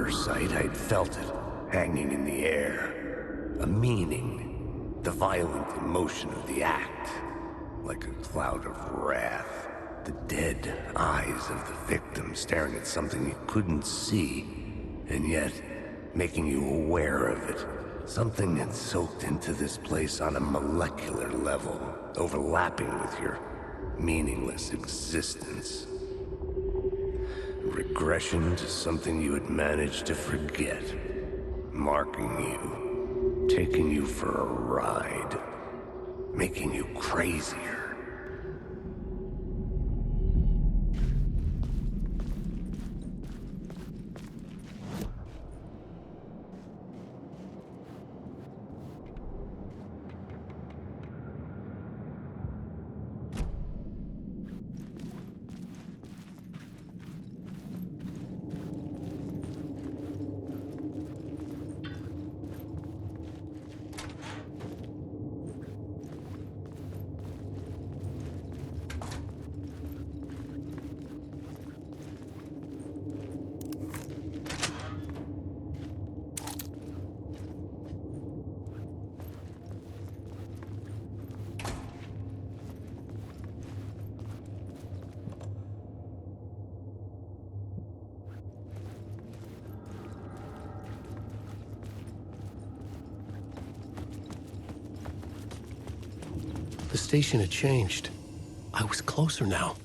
murder site, I'd felt it, hanging in the air. A meaning, the violent emotion of the act, like a cloud of wrath. The dead eyes of the victim staring at something you couldn't see, and yet making you aware of it. Something had soaked into this place on a molecular level, overlapping with your meaningless existence. Regression to something you had managed to forget, marking you, taking you for a ride, making you crazier. The station had changed. I was closer now.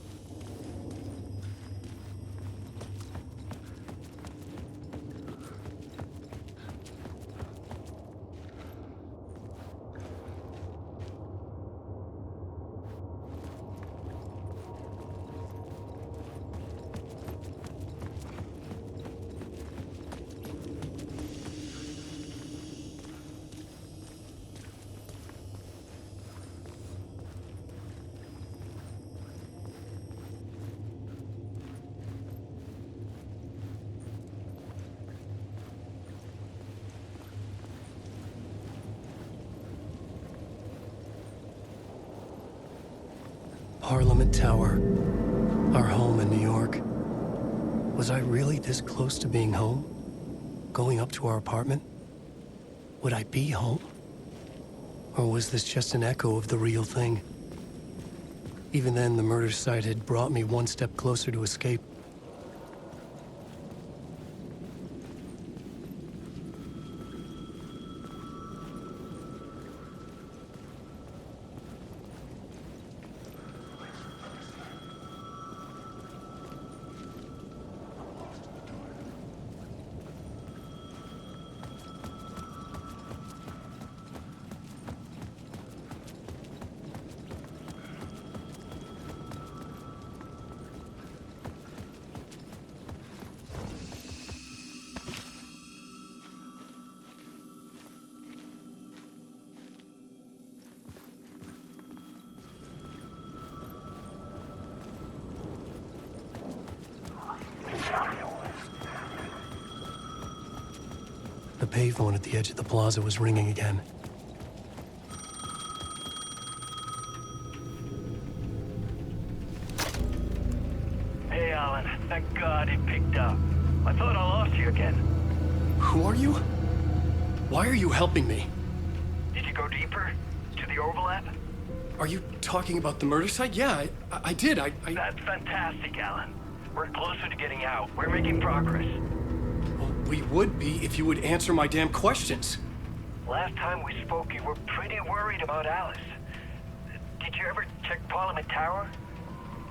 Parliament Tower, our home in New York. Was I really this close to being home? Going up to our apartment? Would I be home? Or was this just an echo of the real thing? Even then, the murder site had brought me one step closer to escape. The payphone at the edge of the plaza was ringing again. Hey, Alan. Thank God it picked up. I thought I lost you again. Who are you? Why are you helping me? Did you go deeper? To the overlap? Are you talking about the murder site? Yeah, I did. That's fantastic, Alan. We're closer to getting out. We're making progress. Well, we would be if you would answer my damn questions. Last time we spoke, you were pretty worried about Alice. Did you ever check Parliament Tower?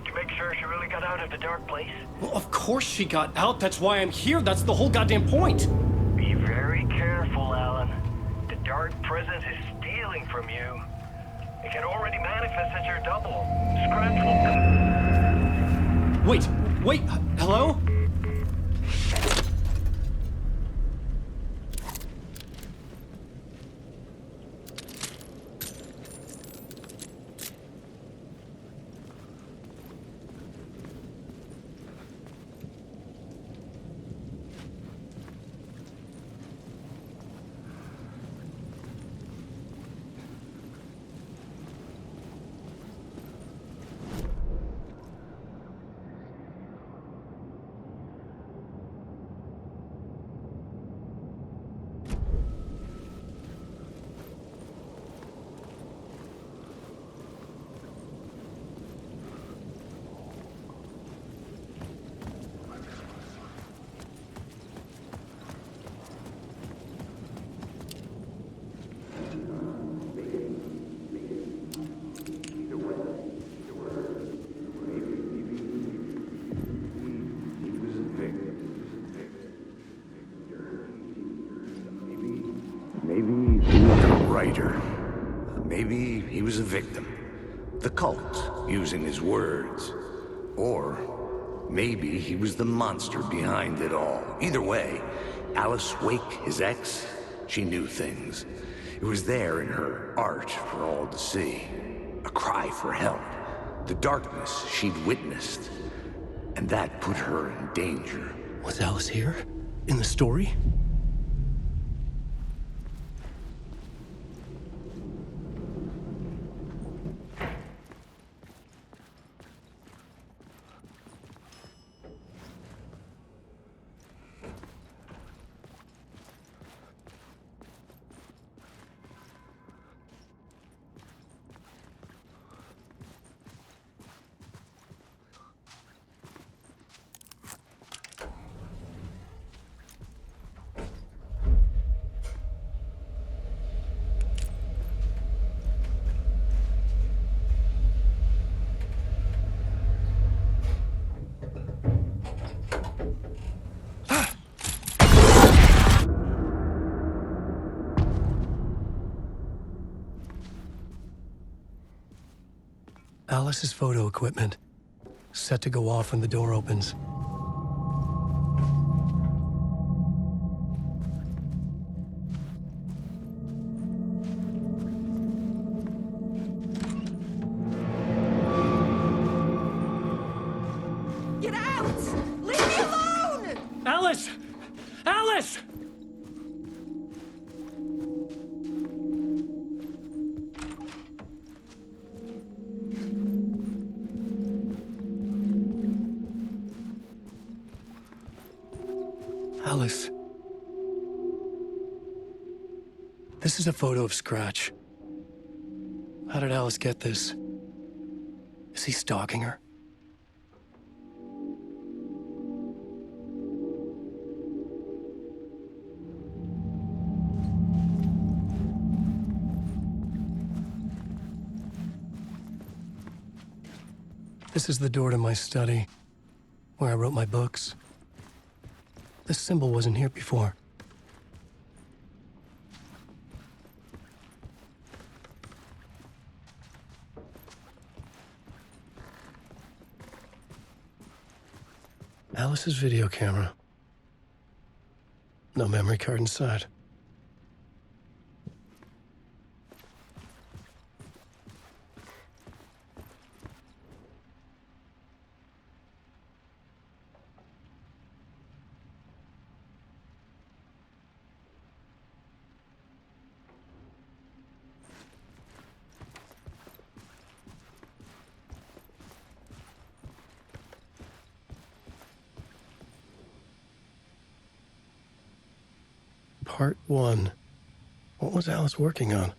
To make sure she really got out of the dark place? Well, of course she got out. That's why I'm here. That's the whole goddamn point. Be very careful, Alan. The dark presence is stealing from you. It can already manifest as your double. Scratch will... Wait, hello? writer. Maybe he was a victim. The cult, using his words. Or maybe he was the monster behind it all. Either way, Alice Wake, his ex, she knew things. It was there in her art for all to see. A cry for help. The darkness she'd witnessed. And that put her in danger. Was Alice here? In the story? Alice's photo equipment, set to go off when the door opens. Get out! Leave me alone! Alice! Alice! Alice. This is a photo of Scratch. How did Alice get this? Is he stalking her? This is the door to my study, where I wrote my books. This symbol wasn't here before. Alice's video camera. No memory card inside. Part 1. What was Alice working on?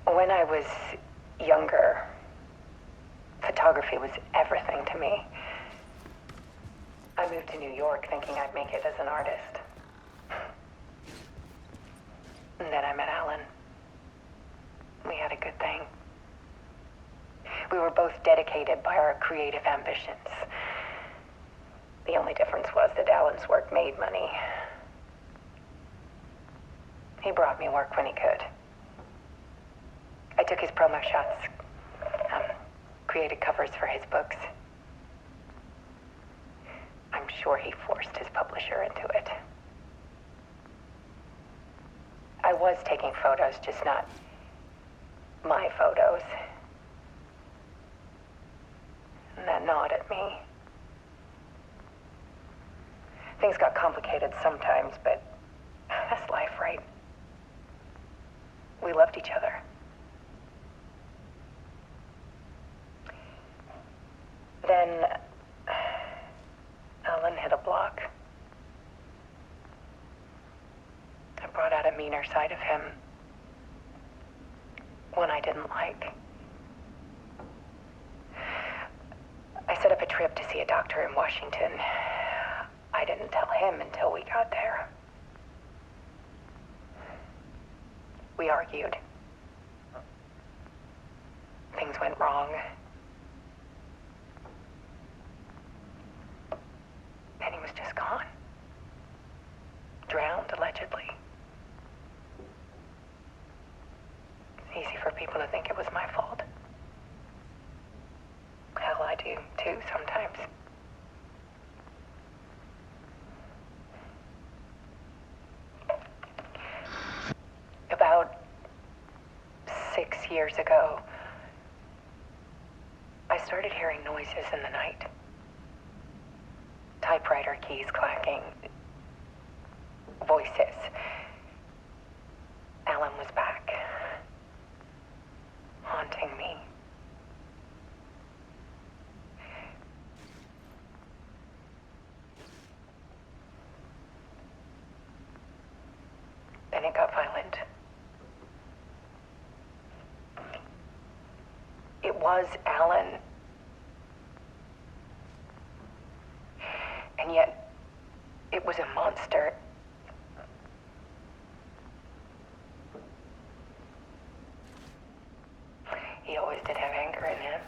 When I was younger, photography was everything to me. I moved to New York thinking I'd make it as an artist. And then I met Alan. We had a good thing. We were both dedicated by our creative ambitions. The only difference was that Alan's work made money. He brought me work when he could. I took his promo shots, created covers for his books. I'm sure he forced his publisher into it. I was taking photos, just not my photos. And that gnawed at me. Things got complicated sometimes, but that's life, right? We loved each other. Then Alan hit a block. I brought out a a meaner side of him. One I didn't like. I set up a trip to see a doctor in Washington. I didn't tell him until we got there. We argued. Things went wrong. And he was just gone. Drowned, allegedly. It's easy for people to think it was my fault. Hell, I do, too, sometimes. About 6 years ago, I started hearing noises in the night. Typewriter keys clacking. Voices. Alan was back. Haunting me. Then it got violent. It was Alan. And yet, it was a monster. He always did have anger in him.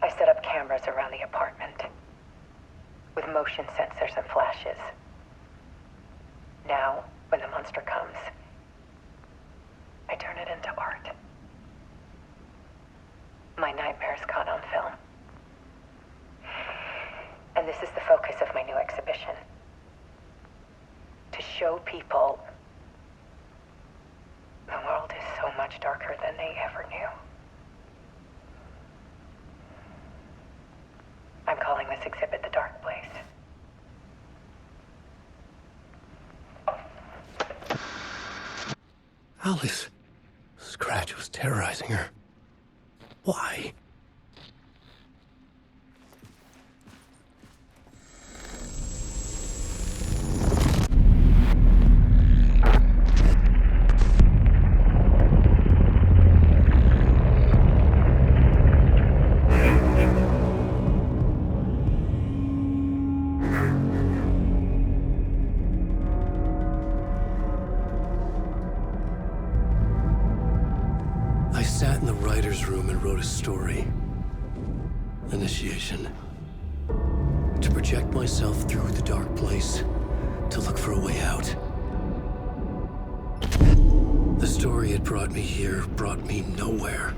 I set up cameras around the apartment with motion sensors and flashes. Now, when the monster comes, I turn it into art. My nightmares caught on film. And this is the focus of my new exhibition. To show people the world is so much darker than they ever knew. I'm calling this exhibit The Dark Place. Alice. Scratch was terrorizing her. Why? I sat in the writer's room and wrote a story. Initiation. To project myself through the dark place, to look for a way out. The story had brought me here, brought me nowhere.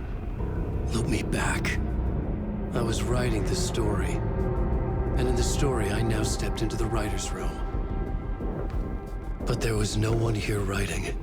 Looped me back. I was writing the story. And in the story, I now stepped into the writer's room. But there was no one here writing it.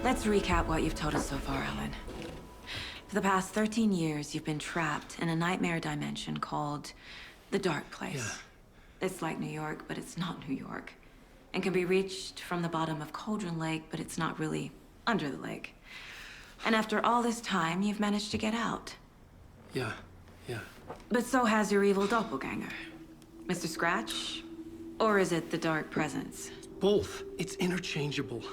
Let's recap what you've told us so far, Alan. For the past 13 years, you've been trapped in a nightmare dimension called the Dark Place. Yeah. It's like New York, but it's not New York. and can be reached from the bottom of Cauldron Lake, but it's not really under the lake. And after all this time, you've managed to get out. Yeah. But so has your evil doppelganger. Mr.Scratch? Or is it the Dark Presence? Both. It's interchangeable.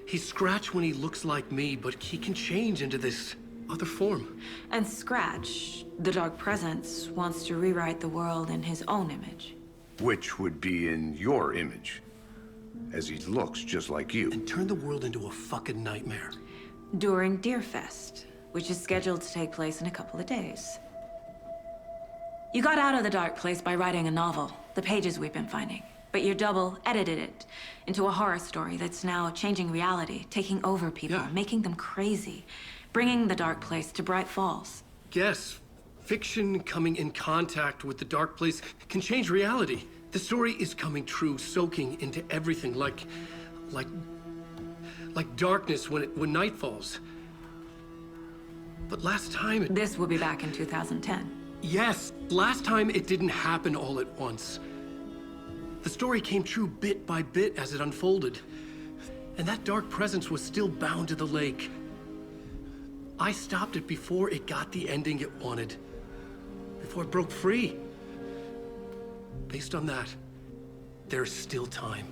He's Scratch when he looks like me, but he can change into this other form. And Scratch, the Dark Presence, wants to rewrite the world in his own image. Which would be in your image, as he looks just like you. And turn the world into a fucking nightmare. During Deerfest, which is scheduled to take place in a couple of days. You got out of the dark place by writing a novel, the pages we've been finding. But your double edited it into a horror story that's now changing reality, taking over people, Yeah. making them crazy, bringing the dark place to Bright Falls. Yes, fiction coming in contact with the dark place can change reality. The story is coming true, soaking into everything like darkness when night falls. But last time This will be back in 2010. Yes, last time it didn't happen all at once. The story came true bit by bit as it unfolded. And that dark presence was still bound to the lake. I stopped it before it got the ending it wanted. Before it broke free. Based on that, there's still time.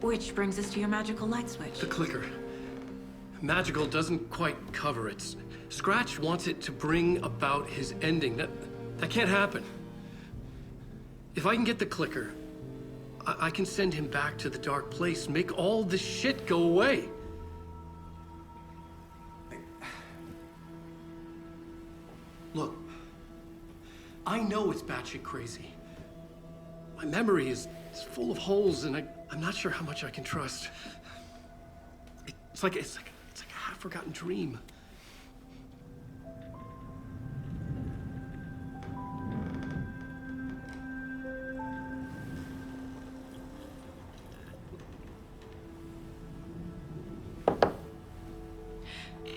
Which brings us to your magical light switch. The clicker. Magical doesn't quite cover it. Scratch wants it to bring about his ending. That can't happen. If I can get the clicker, I can send him back to the dark place, make all this shit go away. Look, I know it's batshit crazy. My memory is full of holes, and I'm not sure how much I can trust. It's like a half-forgotten dream.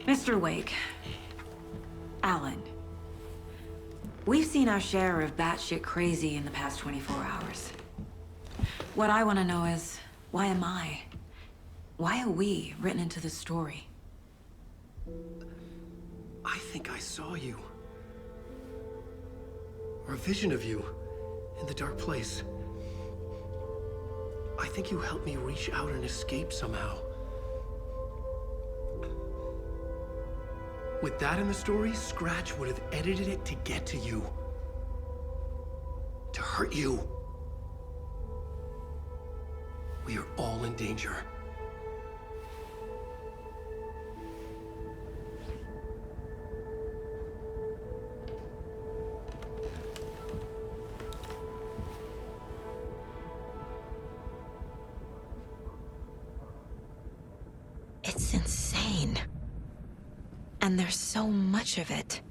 Mr. Wake, Alan, we've seen our share of batshit crazy in the past 24 hours. What I want to know is, why am I? Why are we written into the story? I think I saw you. Or a vision of you in the dark place. I think you helped me reach out and escape somehow. With that in the story, Scratch would have edited it to get to you. To hurt you. We are all in danger. It's insane. And there's so much of it.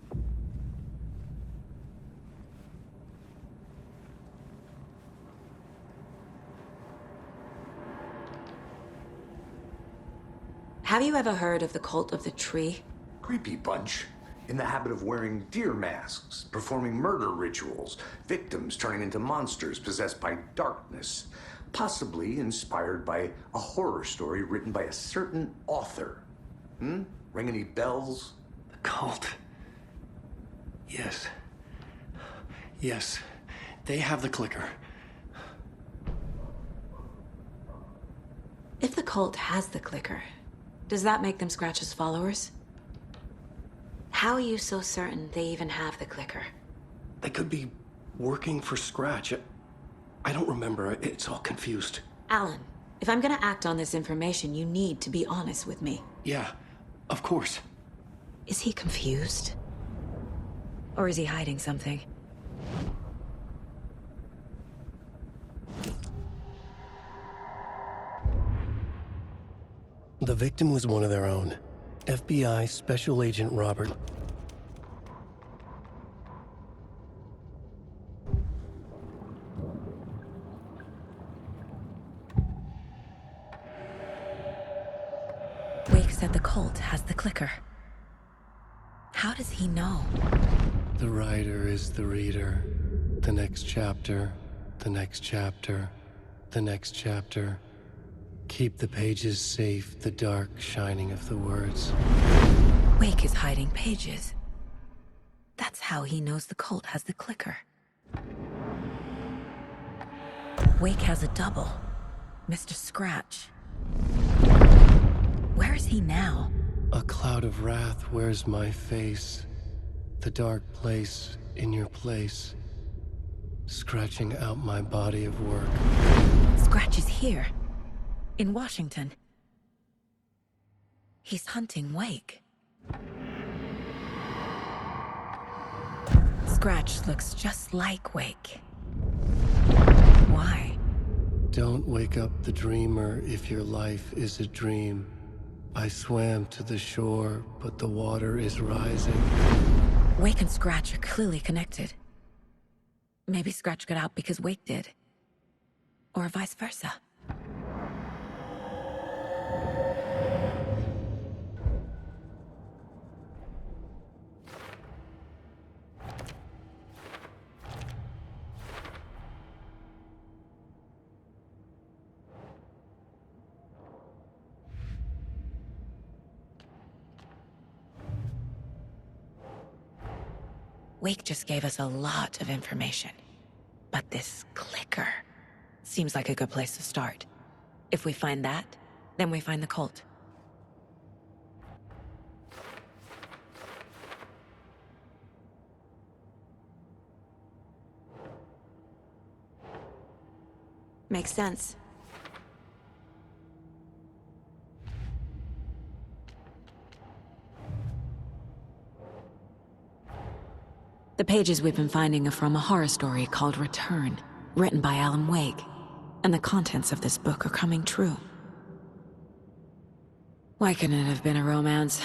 Have you ever heard of the cult of the tree? Creepy bunch. In the habit of wearing deer masks, performing murder rituals, victims turning into monsters possessed by darkness, possibly inspired by a horror story written by a certain author. Ring any bells? The cult. Yes. Yes. They have the clicker. If the cult has the clicker, does that make them Scratch's followers? How are you so certain they even have the clicker? They could be working for Scratch. I don't remember. It's all confused. Alan, if I'm gonna act on this information, you need to be honest with me. Yeah, of course. Is he confused? Or is he hiding something? The victim was one of their own. FBI Special Agent Robert. Wake said the cult has the clicker. How does he know? The writer is the reader. The next chapter, the next chapter, the next chapter, Keep the pages safe, the dark shining of the words. Wake is hiding pages. That's how he knows the cult has the clicker. Wake has a double. Mr.Scratch. Where is he now? A cloud of wrath wears my face. The dark place in your place. Scratching out my body of work. Scratch is here. In Washington. He's hunting Wake. Scratch looks just like Wake. Why? Don't wake up the dreamer if your life is a dream. I swam to the shore, but the water is rising. Wake and Scratch are clearly connected. Maybe Scratch got out because Wake did. Or vice versa. Wake just gave us a lot of information. But this clicker seems like a good place to start. If we find that, then we find the cult. Makes sense. The pages we've been finding are from a horror story called Return, written by Alan Wake, and the contents of this book are coming true. Why couldn't it have been a romance?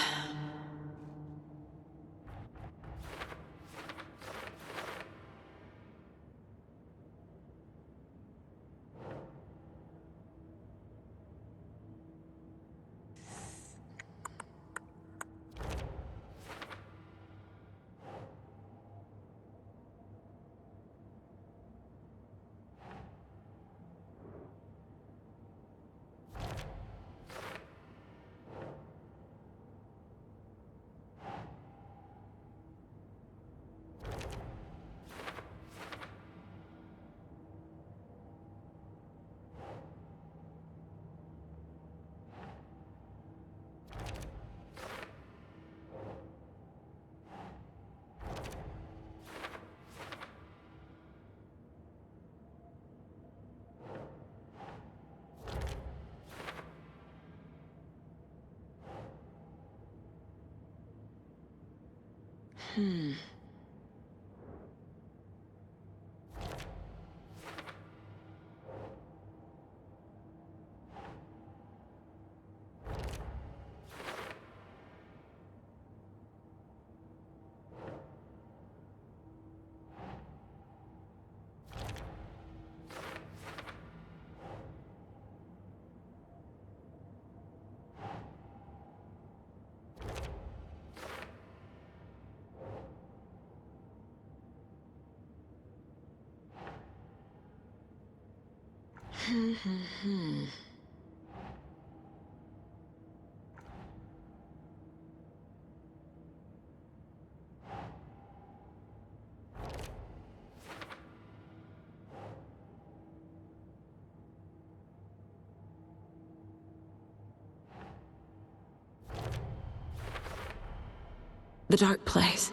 The dark place.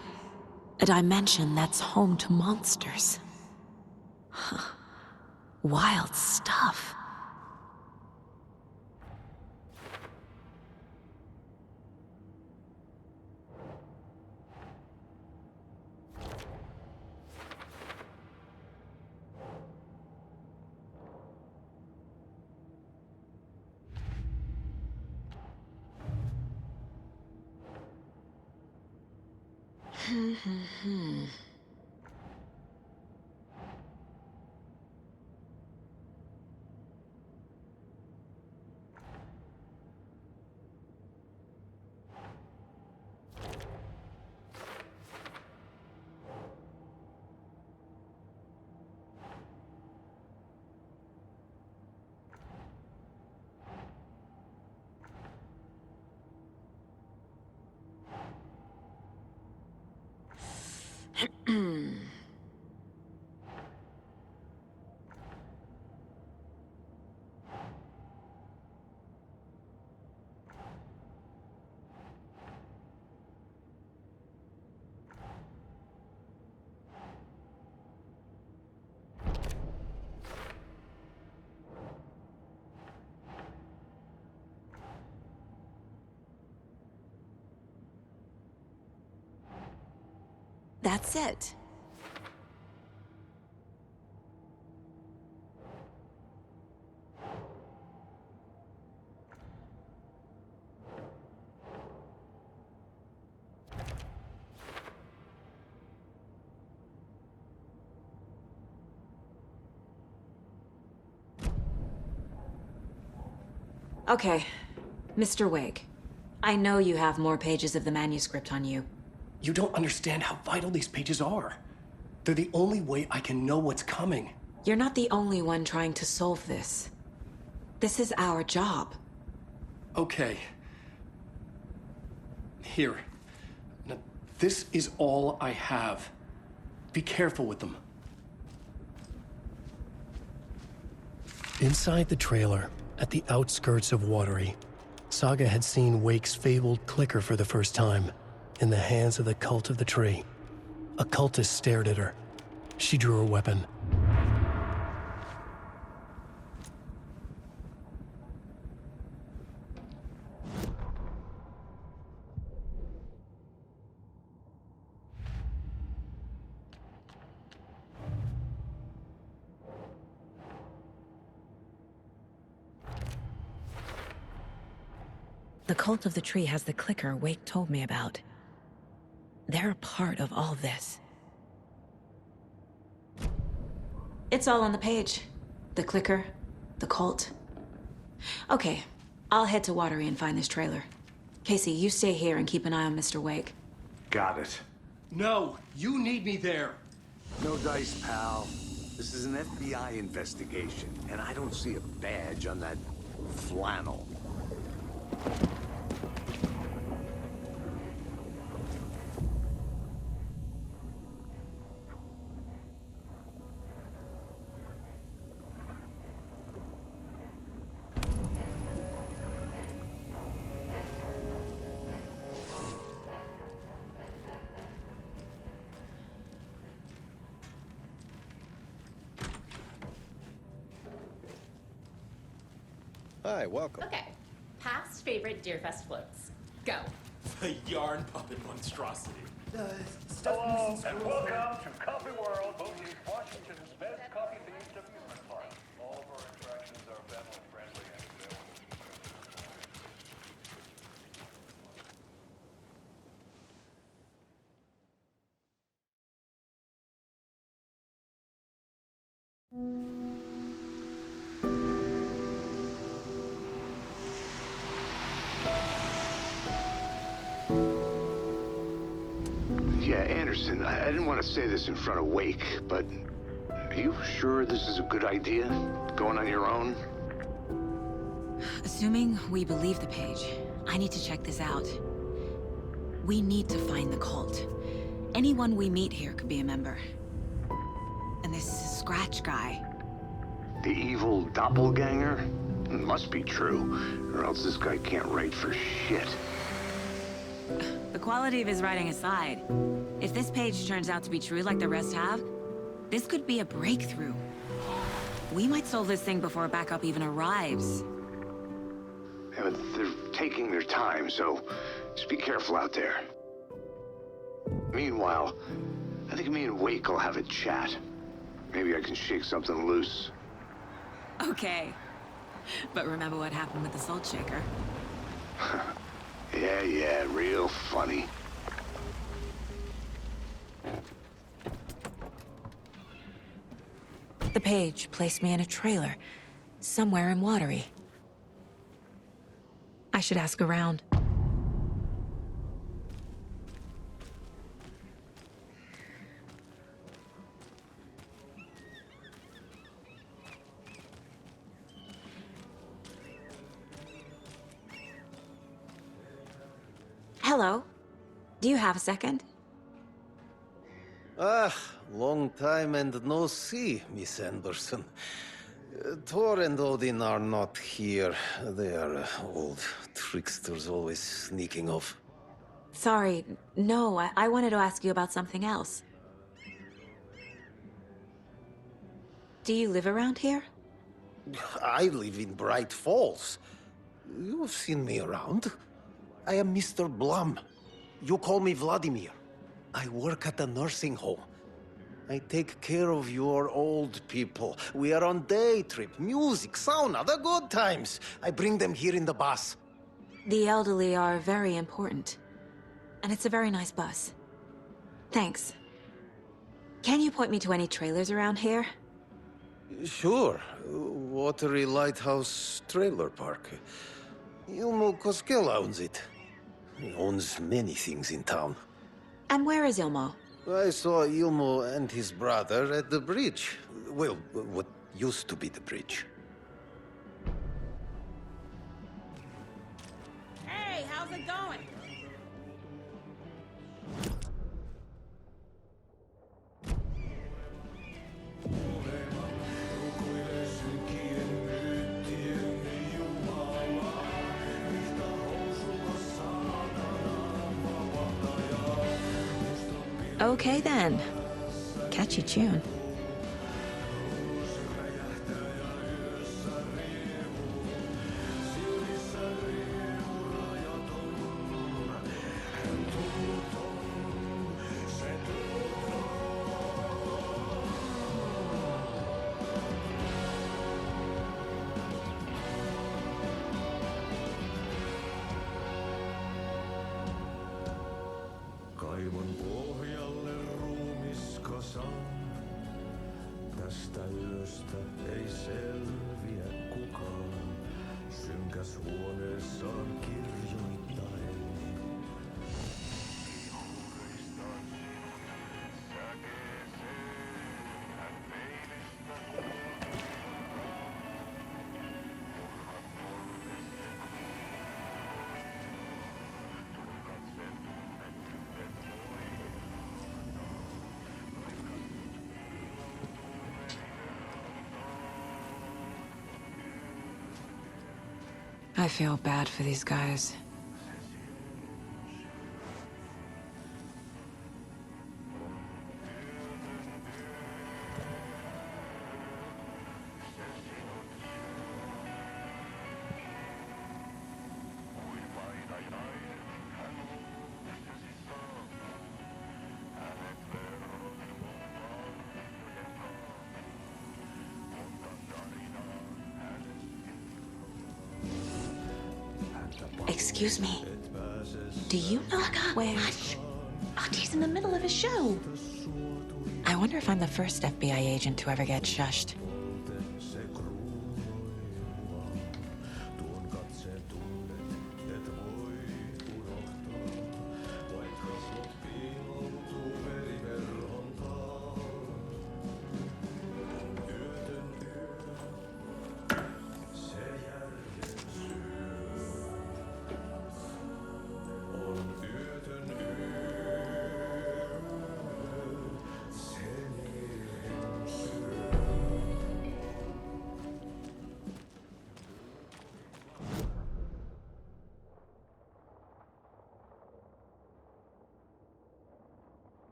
A dimension that's home to monsters. Wild stuff. That's it. Okay, Mr. Wake. I know you have more pages of the manuscript on you. You don't understand how vital these pages are. They're the only way I can know what's coming. You're not the only one trying to solve this. This is our job. Okay. Here. Now, this is all I have. Be careful with them. Inside the trailer, at the outskirts of Watery, Saga had seen Wake's fabled clicker for the first time, in the hands of the Cult of the Tree. A cultist stared at her. She drew her weapon. The Cult of the Tree has the clicker Wake told me about. They're a part of all this. It's all on the page. The clicker, the cult. Okay, I'll head to Watery and find this trailer. Casey, you stay here and keep an eye on Mr. Wake. Got it. No, you need me there. No dice, pal. This is an FBI investigation, and I don't see a badge on that flannel. Hi, welcome. Okay. Past favorite Deerfest floats. Go. The yarn puppet monstrosity. Hello, and welcome to Coffee World, Boise, Washington's best coffee-themed amusement park. All of our attractions are family-friendly and available. Yeah, Anderson, I didn't want to say this in front of Wake, but are you sure this is a good idea? Going on your own? Assuming we believe the page, I need to check this out. We need to find the cult. Anyone we meet here could be a member. And this Scratch guy. The evil Doppelganger? It must be true, or else this guy can't write for shit. The quality of his writing aside, if this page turns out to be true like the rest have, this could be a breakthrough. We might solve this thing before backup even arrives. Yeah, but they're taking their time, so just be careful out there. Meanwhile, I think me and Wake will have a chat. Maybe I can shake something loose. Okay. But remember what happened with the salt shaker? Yeah, real funny. The page placed me in a trailer, somewhere in Watery. I should ask around. Hello. Do you have a second? Long time and no see, Miss Anderson. Thor and Odin are not here. They are old tricksters always sneaking off. Sorry, no, I wanted to ask you about something else. Do you live around here? I live in Bright Falls. You've seen me around. I am Mr. Blum. You call me Vladimir. I work at a nursing home. I take care of your old people. We are on day trip, music, sauna, the good times. I bring them here in the bus. The elderly are very important. And it's a very nice bus. Thanks. Can you point me to any trailers around here? Sure. Watery Lighthouse Trailer Park. Ilmo Koskela owns it. He owns many things in town. And where is Ilmo? I saw Ilmo and his brother at the bridge. Well, what used to be the bridge. Hey, how's it going? Okay then. Catchy tune. Kaivon pohjalle ruumiskasan. Tästä yöstä ei selviä kukaan. Synkäs huoneessaan kirjoittain. I feel bad for these guys. Excuse me. Do you know where... Hush! Auntie in the middle of a show. I wonder if I'm the first FBI agent to ever get shushed.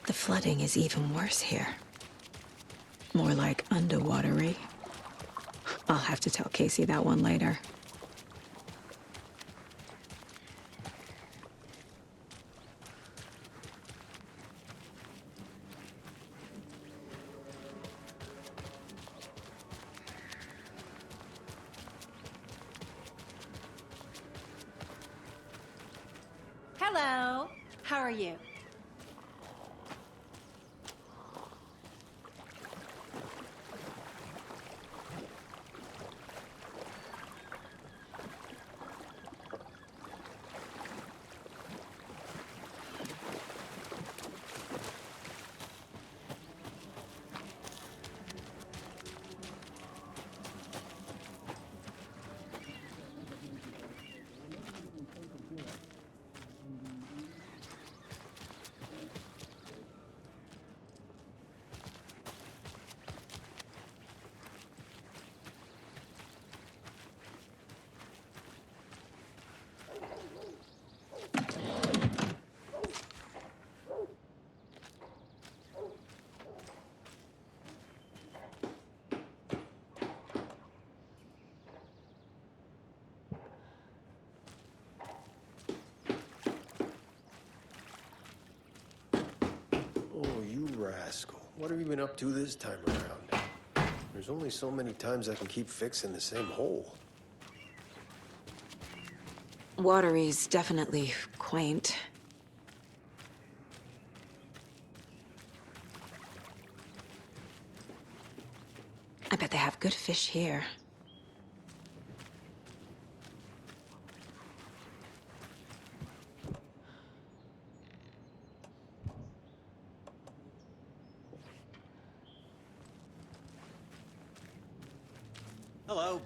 The flooding is even worse here. More like underwatery. I'll have to tell Casey that one later. Hello. How are you? What have you been up to this time around? There's only so many times I can keep fixing the same hole. Watery's definitely quaint. I bet they have good fish here. Hello.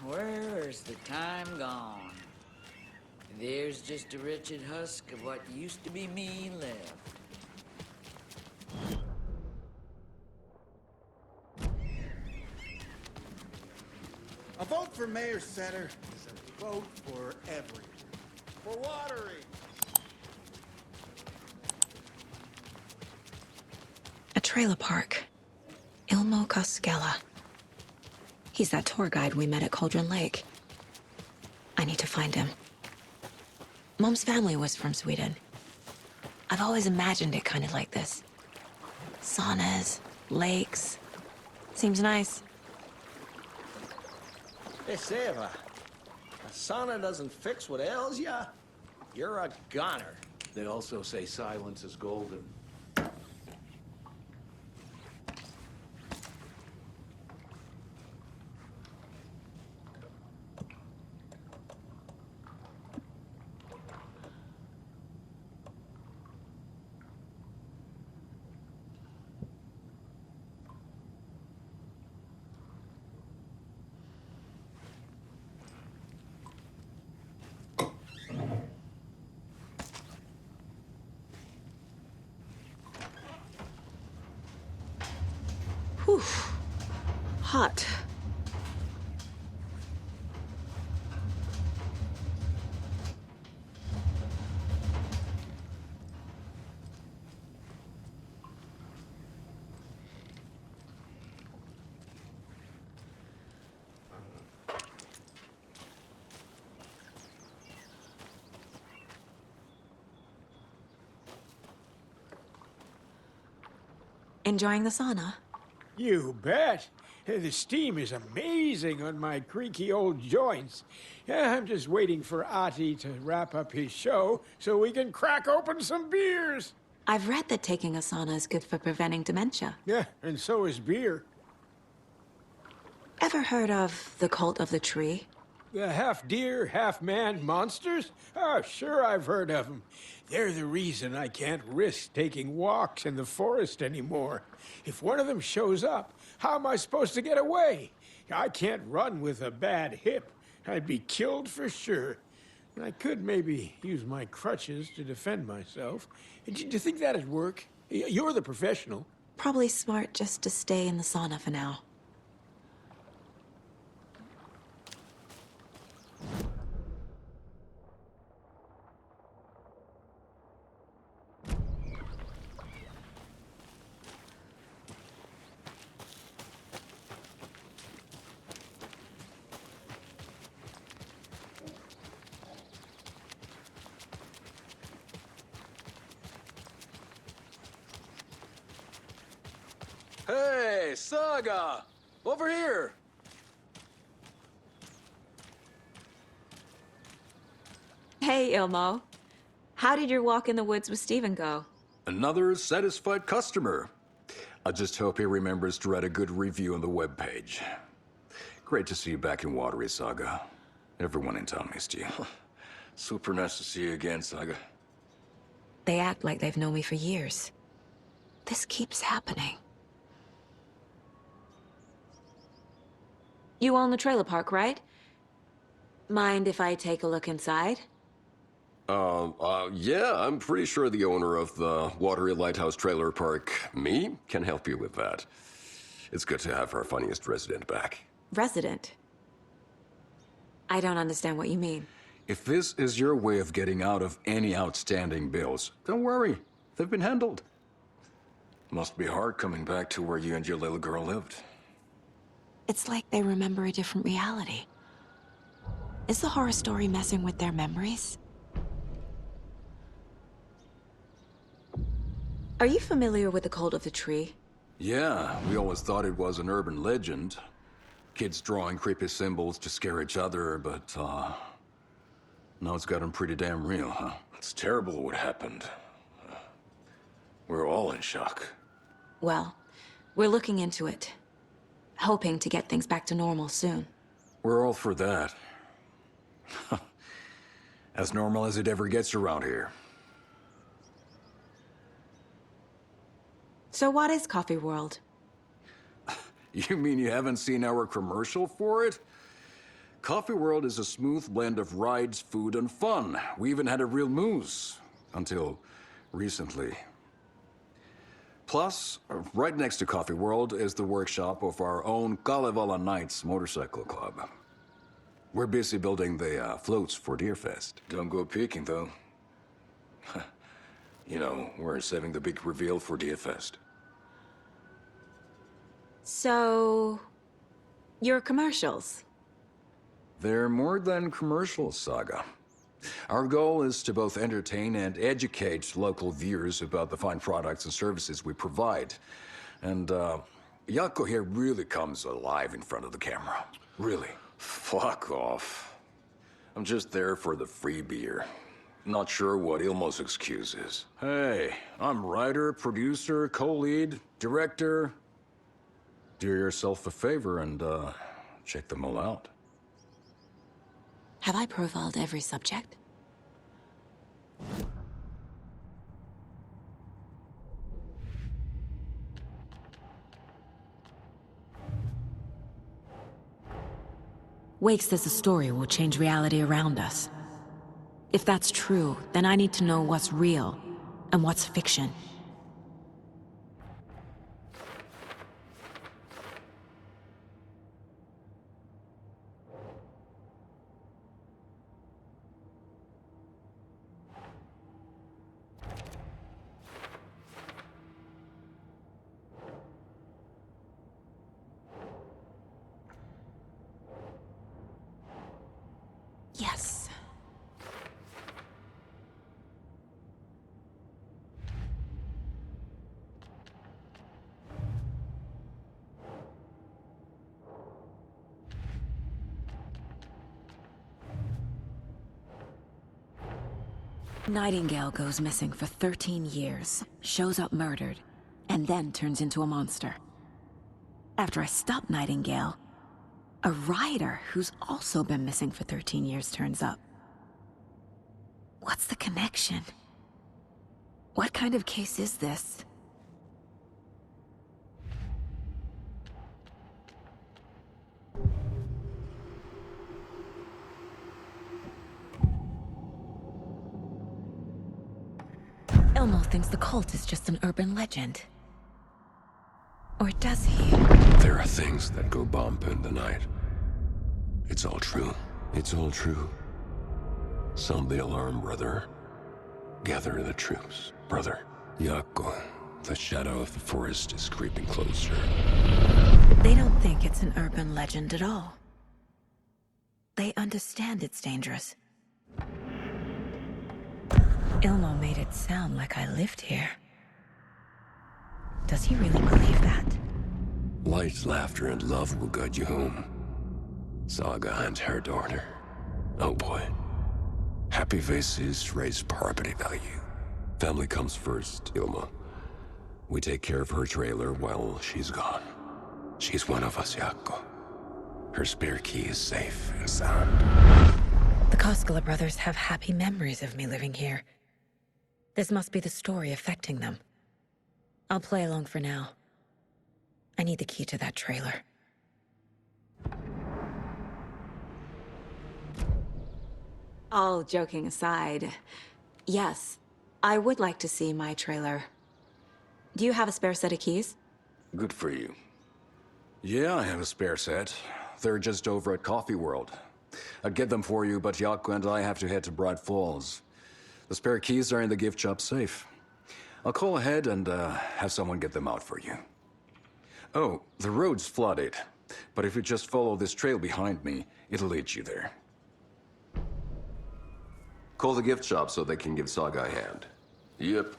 Where's the time gone? There's just a wretched husk of what used to be me left. A vote for Mayor Setter is a vote for everyone. For Watery! A trailer park. Ilmo Koskela. He's that tour guide we met at Cauldron Lake. I need to find him. Mom's family was from Sweden. I've always imagined it kind of like this. Saunas, lakes. Seems nice. Hey, Seva. A sauna doesn't fix what ails ya? You're a goner. They also say silence is golden. Whew. Hot. Enjoying the sauna? You bet. The steam is amazing on my creaky old joints. I'm just waiting for Ati to wrap up his show so we can crack open some beers. I've read that taking a sauna is good for preventing dementia. Yeah, and so is beer. Ever heard of the cult of the tree? The half-deer, half-man monsters? Oh, sure I've heard of them. They're the reason I can't risk taking walks in the forest anymore. If one of them shows up, how am I supposed to get away? I can't run with a bad hip. I'd be killed for sure. I could maybe use my crutches to defend myself. Do you think that'd work? You're the professional. Probably smart just to stay in the sauna for now. Hey, Saga! Over here! Hey, Ilmo. How did your walk in the woods with Steven go? Another satisfied customer. I just hope he remembers to write a good review on the webpage. Great to see you back in Watery, Saga. Everyone in town missed you. Super nice to see you again, Saga. They act like they've known me for years. This keeps happening. You own the trailer park, right? Mind if I take a look inside? Yeah, I'm pretty sure the owner of the Watery Lighthouse Trailer Park, me, can help you with that. It's good to have our funniest resident back. Resident? I don't understand what you mean. If this is your way of getting out of any outstanding bills, don't worry. They've been handled. Must be hard coming back to where you and your little girl lived. It's like they remember a different reality. Is the horror story messing with their memories? Are you familiar with the cult of the tree? Yeah, we always thought it was an urban legend. Kids drawing creepy symbols to scare each other, but, now it's gotten pretty damn real, huh? It's terrible what happened. We're all in shock. Well, we're looking into it. Hoping to get things back to normal soon. We're all for that. As normal as it ever gets around here. So what is Coffee World? You mean you haven't seen our commercial for it? Coffee World is a smooth blend of rides, food, and fun. We even had a real moose. Until recently. Plus, right next to Coffee World is the workshop of our own Kalevala Knights Motorcycle Club. We're busy building the floats for Deerfest. Don't go peeking, though. You know, we're saving the big reveal for Deerfest. So... your commercials? They're more than commercials, Saga. Our goal is to both entertain and educate local viewers about the fine products and services we provide. And, Jaakko here really comes alive in front of the camera. Really. Fuck off. I'm just there for the free beer. Not sure what Ilmo's excuse is. Hey, I'm writer, producer, co-lead, director. Do yourself a favor and, check them all out. Have I profiled every subject? Wake says the story will change reality around us. If that's true, then I need to know what's real and what's fiction. Yes. Nightingale goes missing for 13 years, shows up murdered, and then turns into a monster. After I stop Nightingale, a rider who's also been missing for 13 years turns up. What's the connection? What kind of case is this? Ilmo thinks the cult is just an urban legend. Or does he? There are things that go bump in the night. It's all true. It's all true. Sound the alarm, brother. Gather the troops, brother. Jaakko, the shadow of the forest is creeping closer. They don't think it's an urban legend at all. They understand it's dangerous. Ilmo made it sound like I lived here. Does he really believe that? Light, laughter, and love will guide you home. Saga and her daughter. Oh boy. Happy faces raise property value. Family comes first, Ilma. We take care of her trailer while she's gone. She's one of us, Jaakko. Her spare key is safe and sound. The Koskela brothers have happy memories of me living here. This must be the story affecting them. I'll play along for now. I need the key to that trailer. All joking aside, yes, I would like to see my trailer. Do you have a spare set of keys? Good for you. Yeah, I have a spare set. They're just over at Coffee World. I'd get them for you, but Jaakko and I have to head to Bright Falls. The spare keys are in the gift shop safe. I'll call ahead and have someone get them out for you. Oh, the road's flooded, but if you just follow this trail behind me, it'll lead you there. Call the gift shop so they can give Saga a hand. Yep.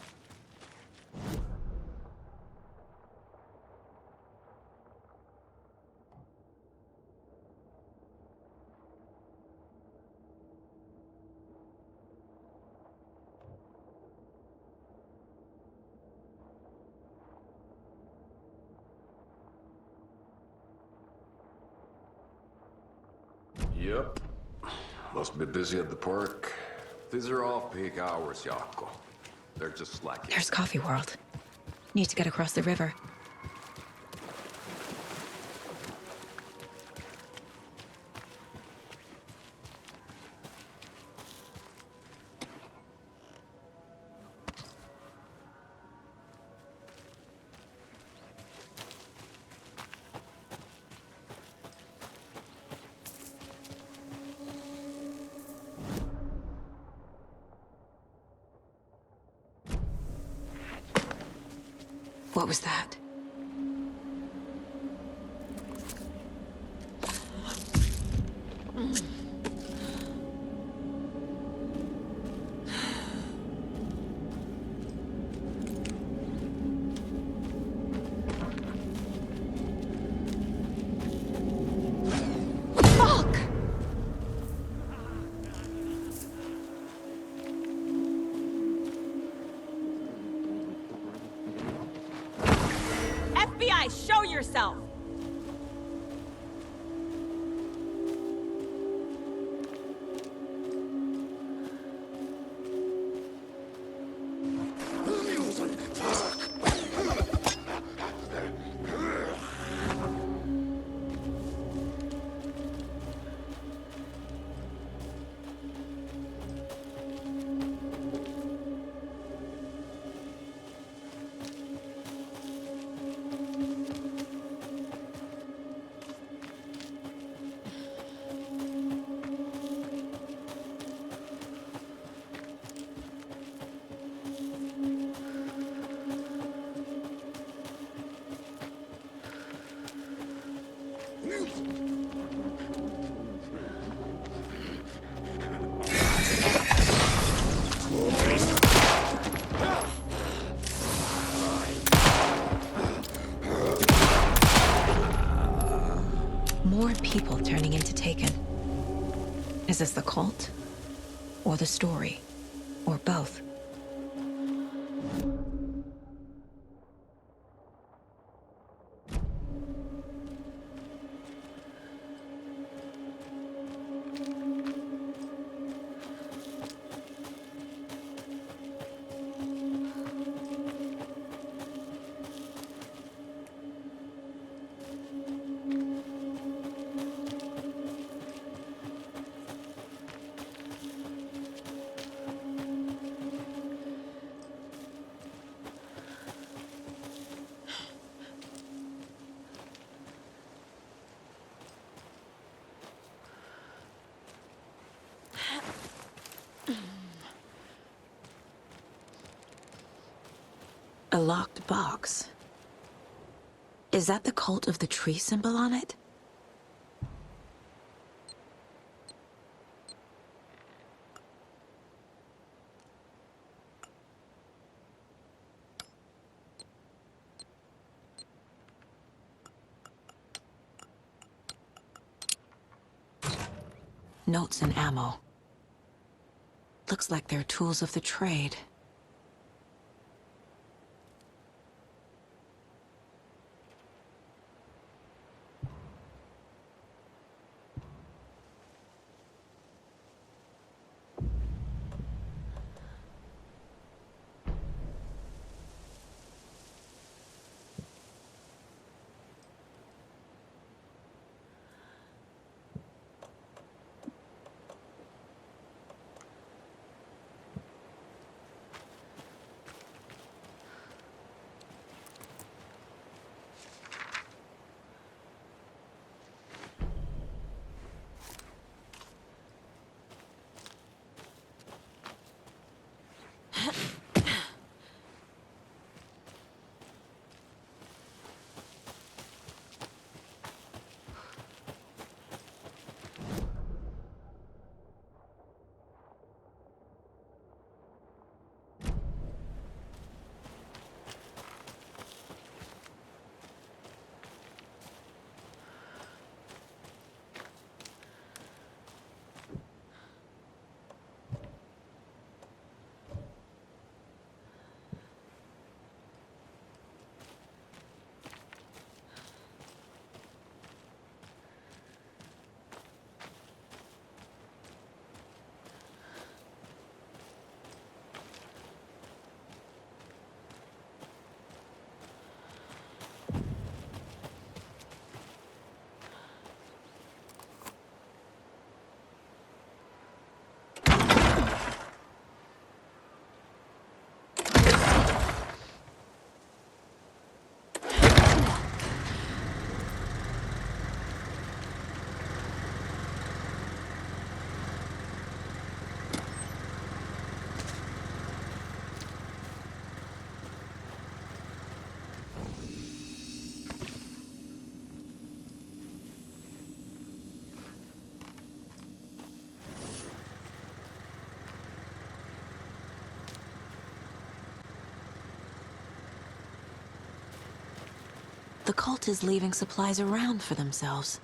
Yep. Must be busy at the park. These are off-peak hours, Jaakko. They're just slacking. There's Coffee World. Need to get across the river. What was that? FBI, show yourself! More people turning into Taken. Is this the cult? Or the story? Or both? A locked box. Is that the cult of the tree symbol on it? Notes and ammo. Looks like they're tools of the trade. The cult is leaving supplies around for themselves.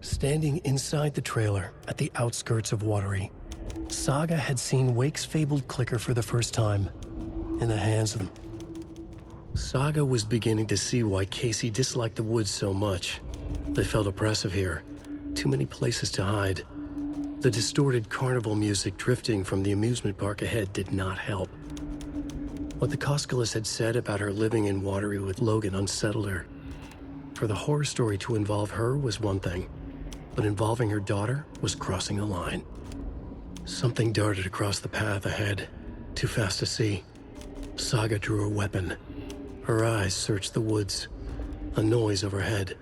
Standing inside the trailer at the outskirts of Watery, Saga had seen Wake's fabled clicker for the first time, in the hands of them. Saga was beginning to see why Casey disliked the woods so much. They felt oppressive here. Too many places to hide. The distorted carnival music drifting from the amusement park ahead did not help. What the Koskalis had said about her living in Watery with Logan unsettled her. For the horror story to involve her was one thing, but involving her daughter was crossing a line. Something darted across the path ahead, too fast to see. Saga drew her weapon. Her eyes searched the woods. A noise overhead.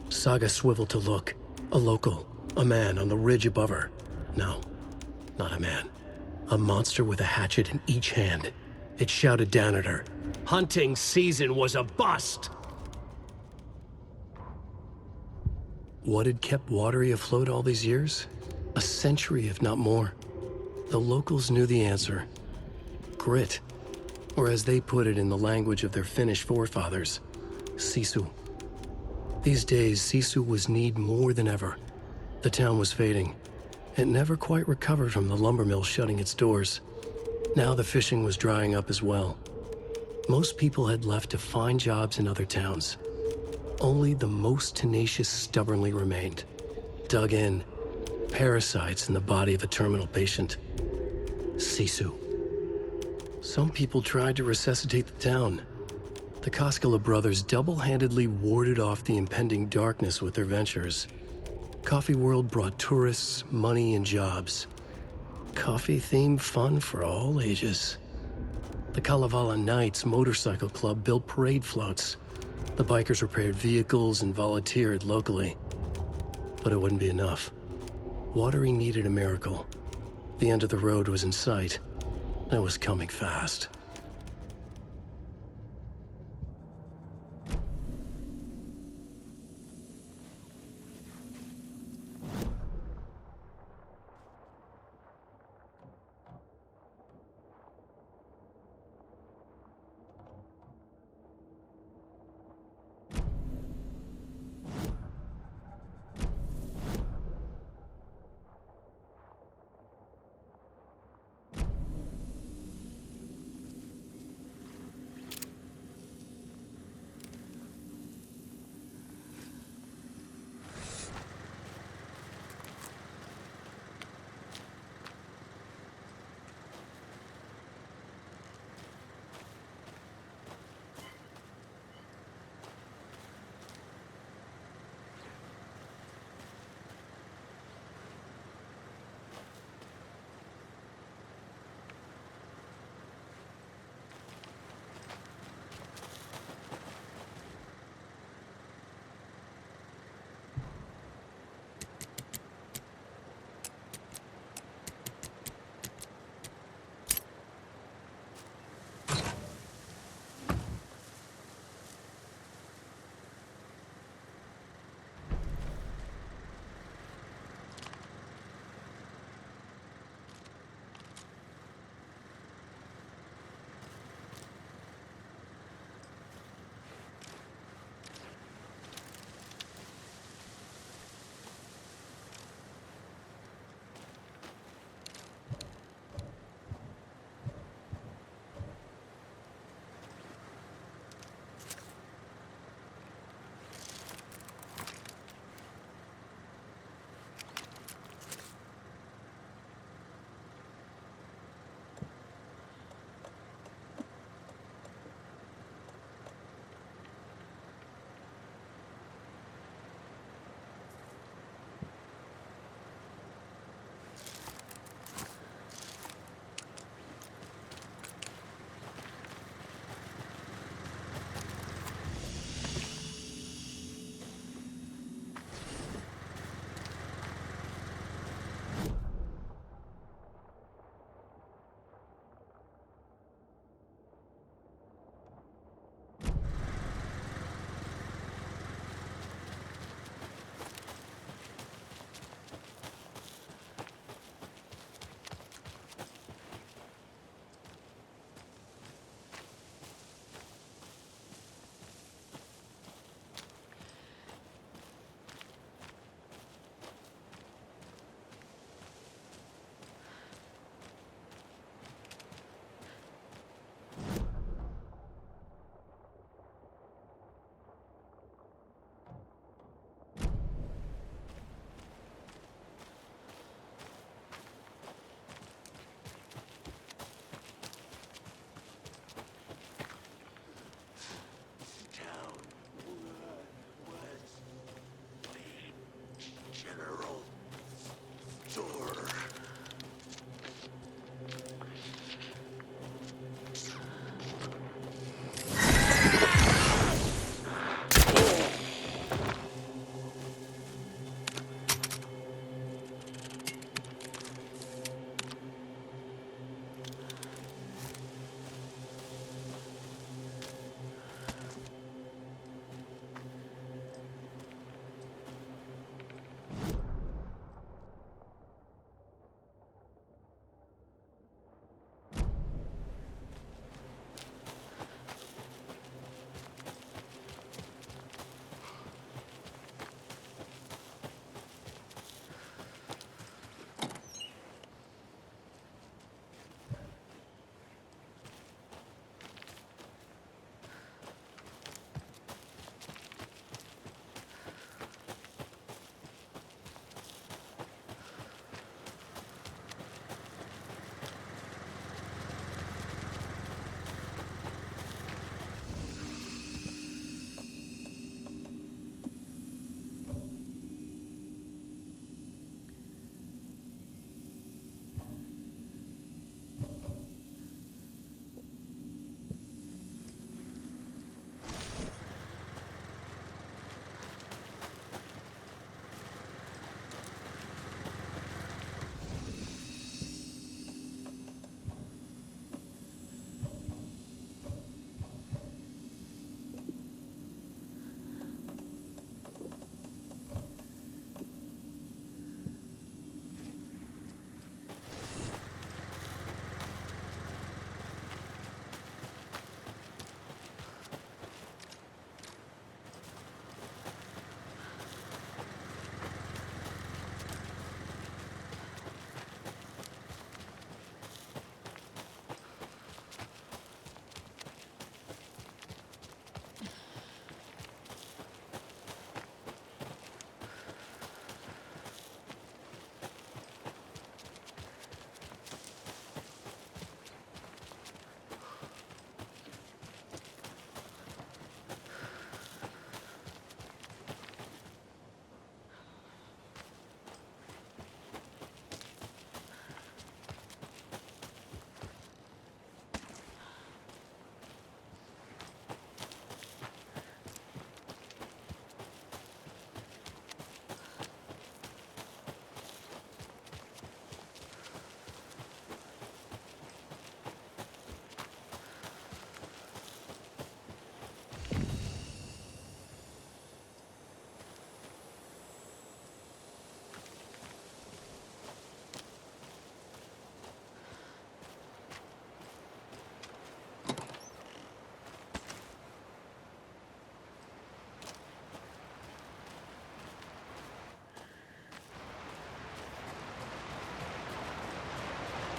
Saga swiveled to look. A local, a man on the ridge above her. No, not a man. A monster with a hatchet in each hand. It shouted down at her. Hunting season was a bust! What had kept Watery afloat all these years? A century, if not more. The locals knew the answer. Grit. Or as they put it in the language of their Finnish forefathers, sisu. These days, sisu was needed more than ever. The town was fading. It never quite recovered from the lumber mill shutting its doors. Now the fishing was drying up as well. Most people had left to find jobs in other towns. Only the most tenacious stubbornly remained. Dug in, parasites in the body of a terminal patient. Sisu. Some people tried to resuscitate the town. The Koskela brothers double-handedly warded off the impending darkness with their ventures. Coffee World brought tourists, money, and jobs. Coffee-themed fun for all ages. The Kalevala Knights Motorcycle Club built parade floats. The bikers repaired vehicles and volunteered locally. But it wouldn't be enough. Watery needed a miracle. The end of the road was in sight. It was coming fast.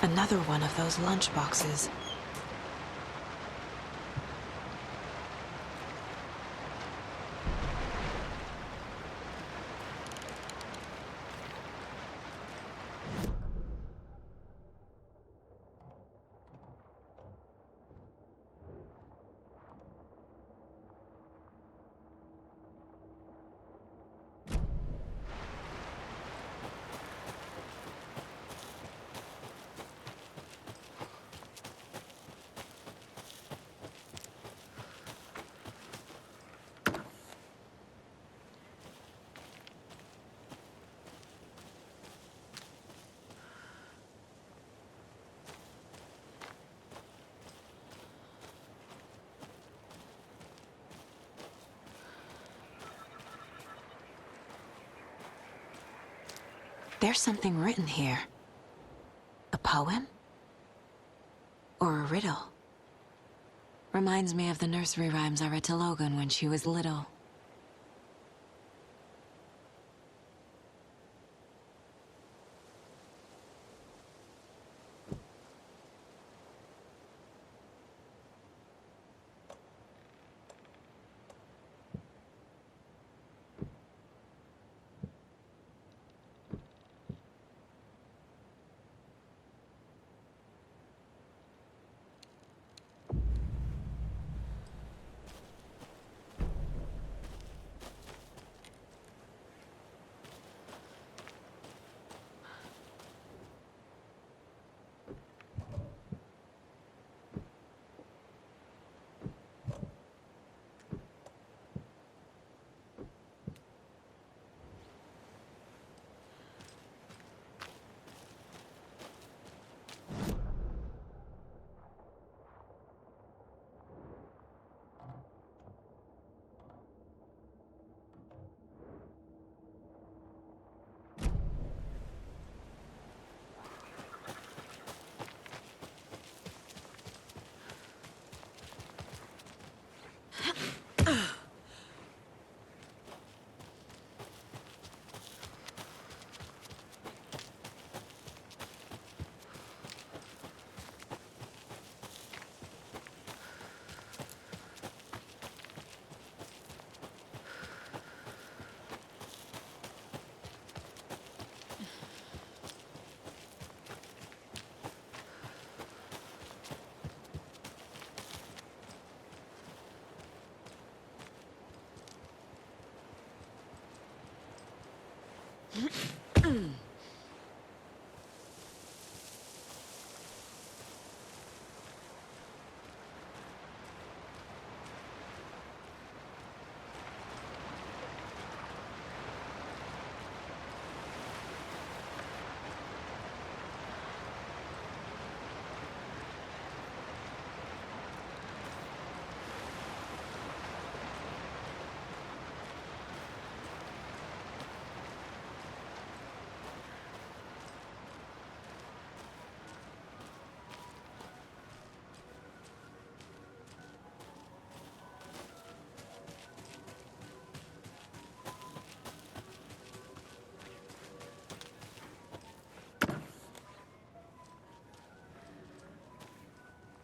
Another one of those lunch boxes. There's something written here. A poem? Or a riddle? Reminds me of the nursery rhymes I read to Logan when she was little.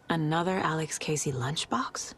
Another Alex Casey lunchbox?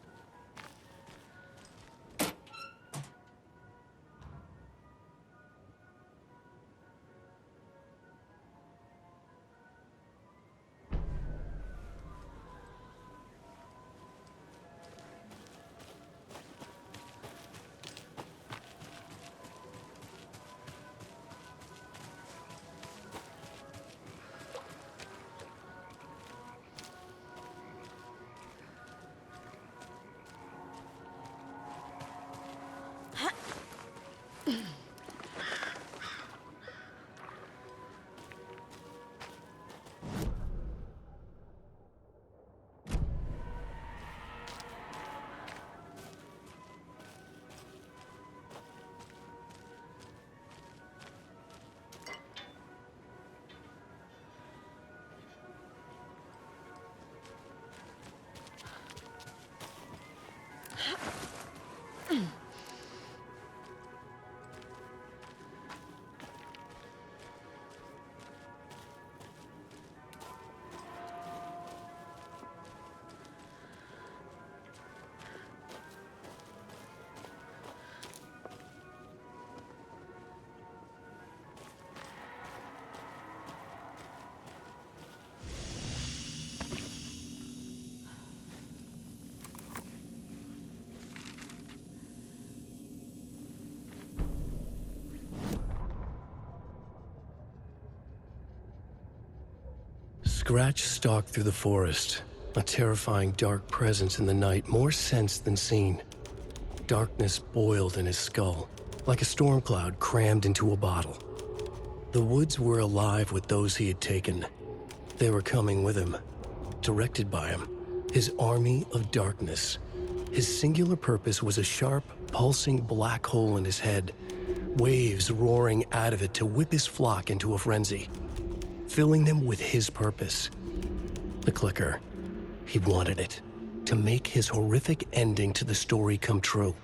Scratch stalked through the forest, a terrifying dark presence in the night, more sensed than seen. Darkness boiled in his skull, like a storm cloud crammed into a bottle. The woods were alive with those he had taken. They were coming with him, directed by him, his army of darkness. His singular purpose was a sharp, pulsing black hole in his head, waves roaring out of it to whip his flock into a frenzy, filling them with his purpose. The clicker. He wanted it, to make his horrific ending to the story come true.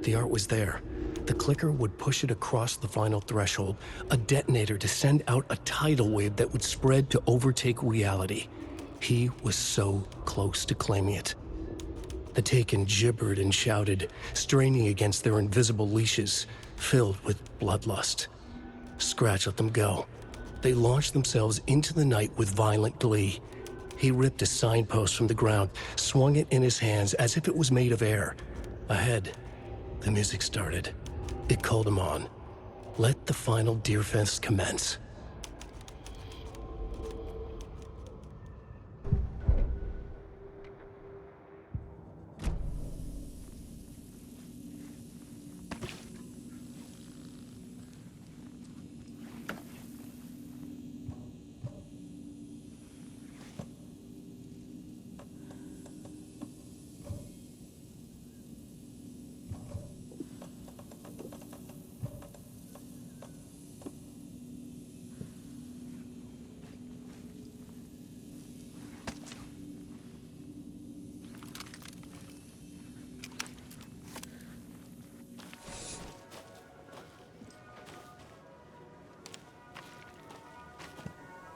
The art was there. The clicker would push it across the final threshold, a detonator to send out a tidal wave that would spread to overtake reality. He was so close to claiming it. The Taken gibbered and shouted, straining against their invisible leashes, filled with bloodlust. Scratch let them go. They launched themselves into the night with violent glee. He ripped a signpost from the ground, swung it in his hands as if it was made of air. Ahead, the music started. It called him on. Let the final Deerfest commence.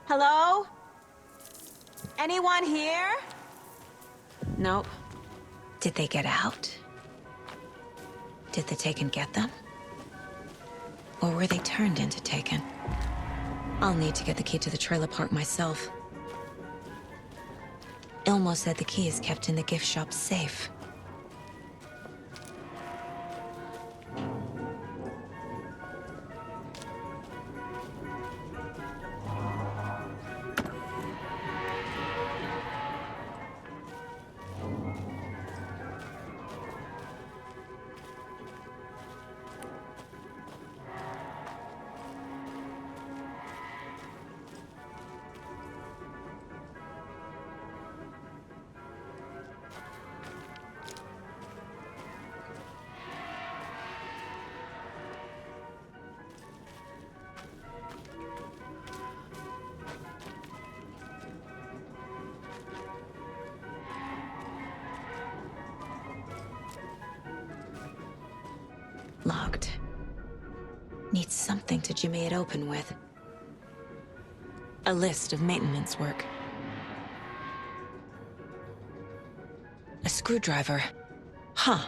Hello? Anyone here? Nope. Did they get out? Did the Taken get them? Or were they turned into Taken? I'll need to get the key to the trailer park myself. Ilmo said the key is kept in the gift shop's safe. Locked. Needs something to jimmy it open with. A list of maintenance work. A screwdriver. Huh.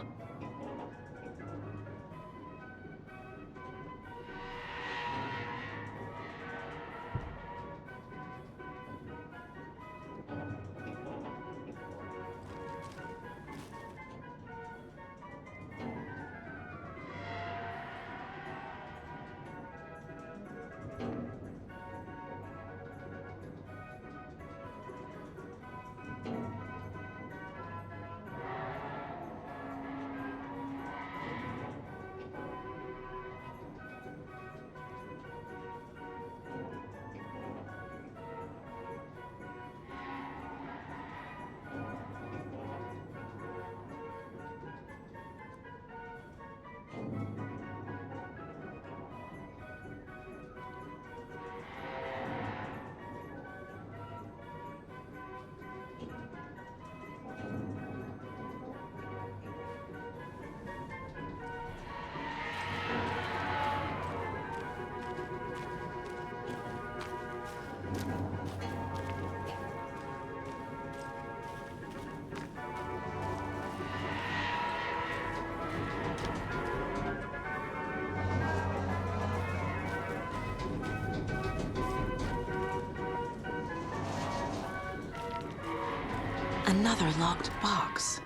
Another locked box.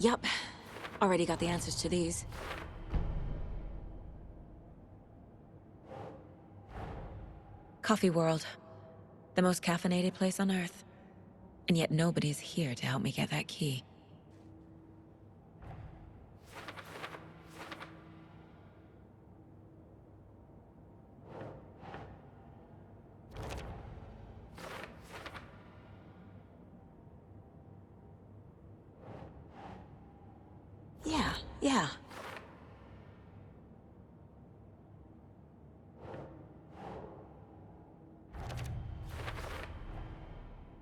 Yup. Already got the answers to these. Coffee World. The most caffeinated place on Earth. And yet nobody's here to help me get that key. Yeah.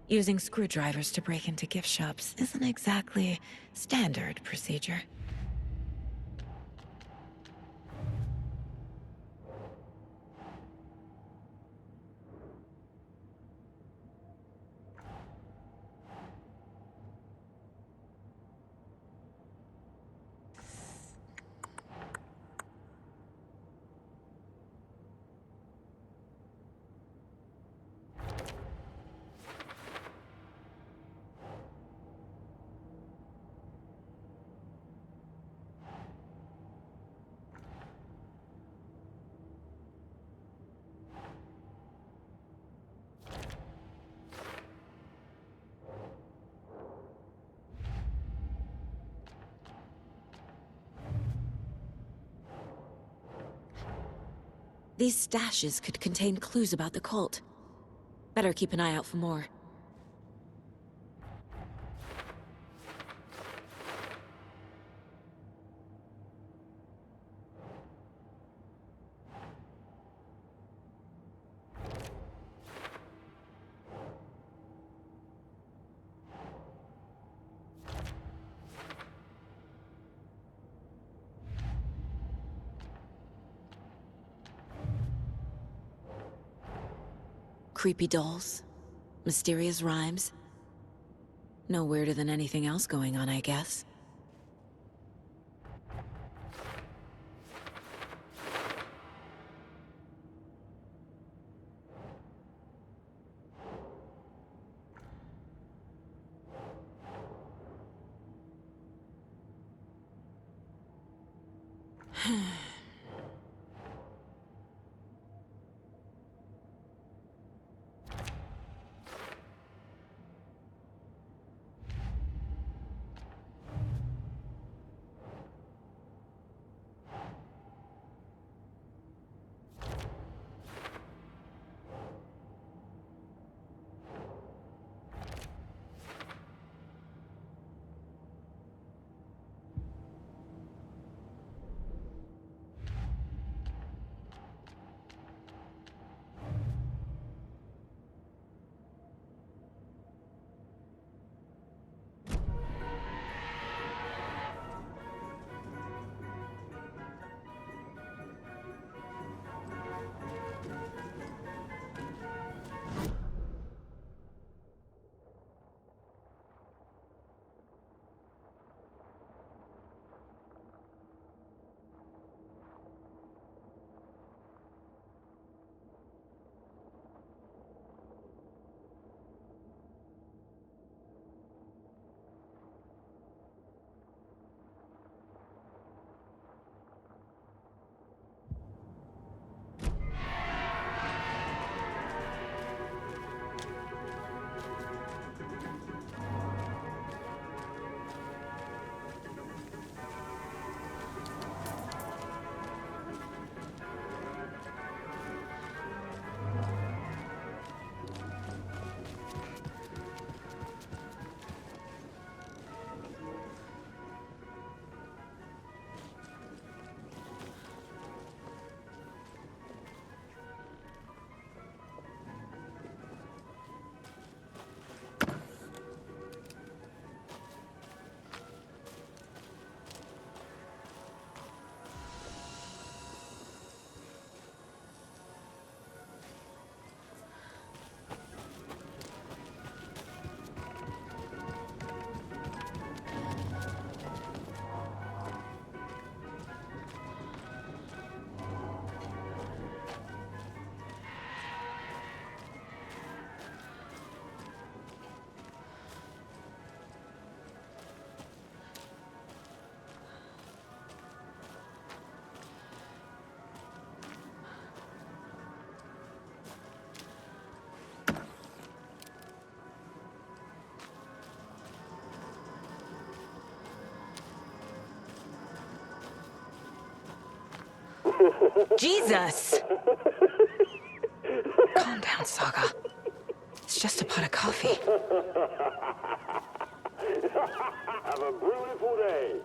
Using screwdrivers to break into gift shops isn't exactly standard procedure. These stashes could contain clues about the cult. Better keep an eye out for more. Creepy dolls, mysterious rhymes. No weirder than anything else going on, I guess. Jesus! Calm down, Saga. It's just a pot of coffee. Have a beautiful day.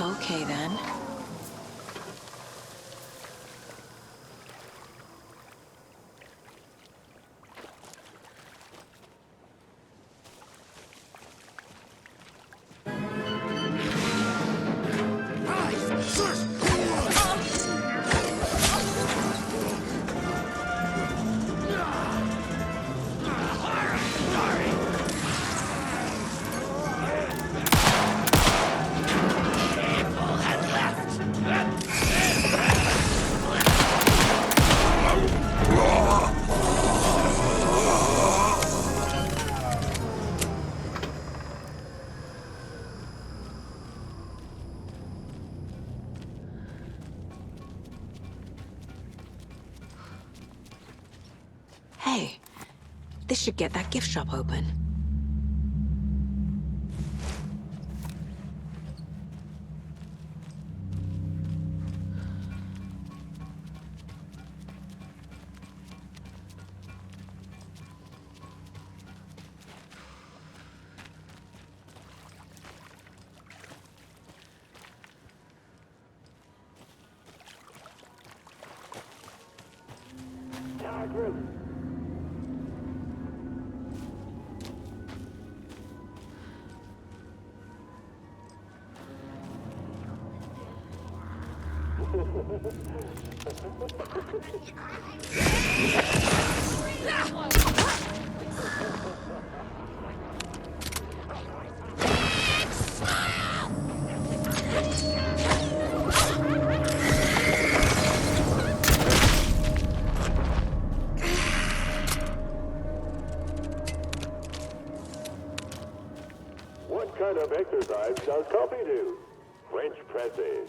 Okay, then. Hey, this should get that gift shop open. What kind of exercise does coffee do? French presses.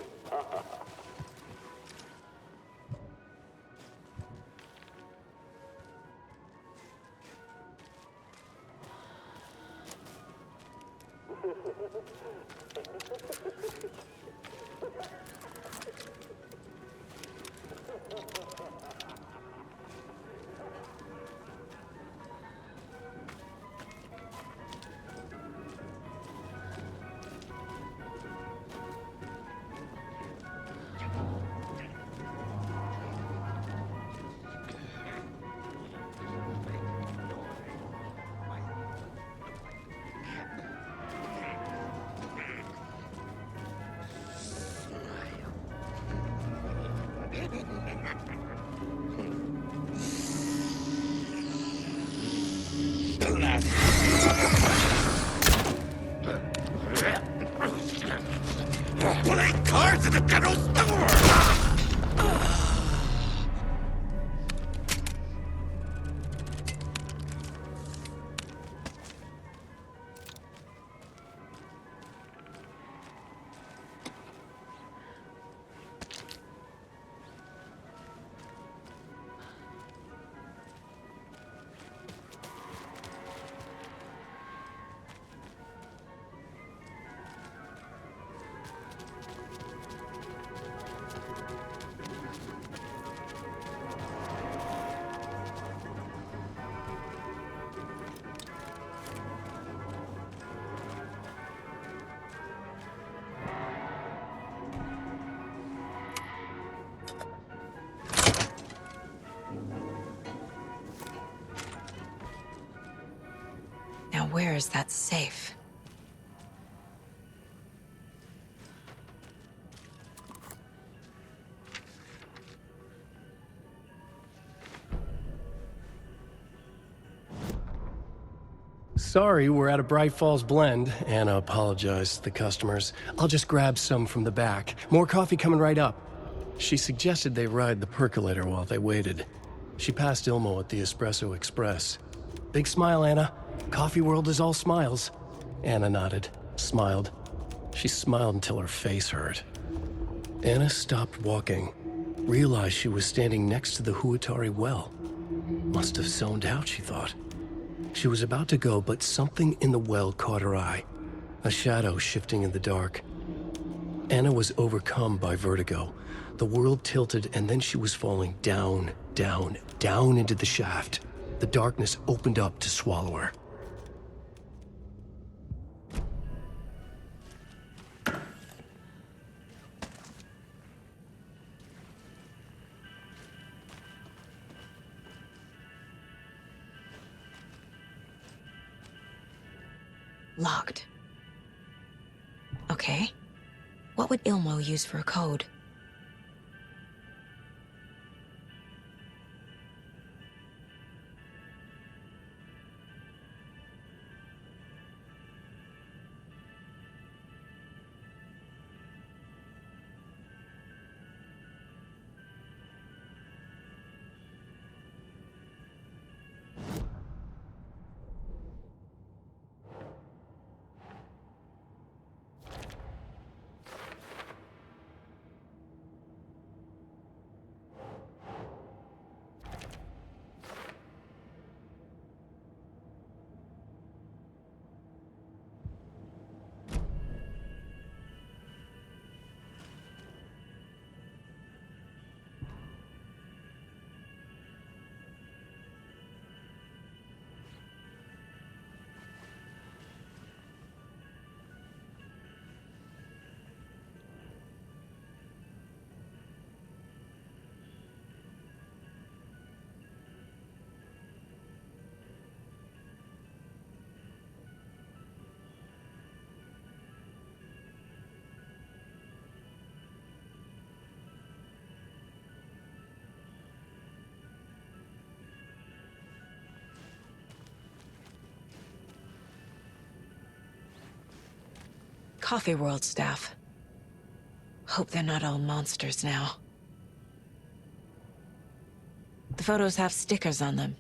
Pulling cards in the general store! Now where is that safe? Sorry, we're at a Bright Falls blend. Anna apologized to the customers. I'll just grab some from the back. More coffee coming right up. She suggested they ride the percolator while they waited. She passed Ilmo at the Espresso Express. Big smile, Anna. Coffee world is all smiles. Anna nodded, smiled. She smiled until her face hurt. Anna stopped walking, realized she was standing next to the Huatari well. Must have zoned out, she thought. She was about to go, but something in the well caught her eye. A shadow shifting in the dark. Anna was overcome by vertigo. The world tilted, and then she was falling down, down, down into the shaft. The darkness opened up to swallow her. Locked. Okay. What would Ilmo use for a code? Coffee World staff. Hope they're not all monsters now. The photos have stickers on them.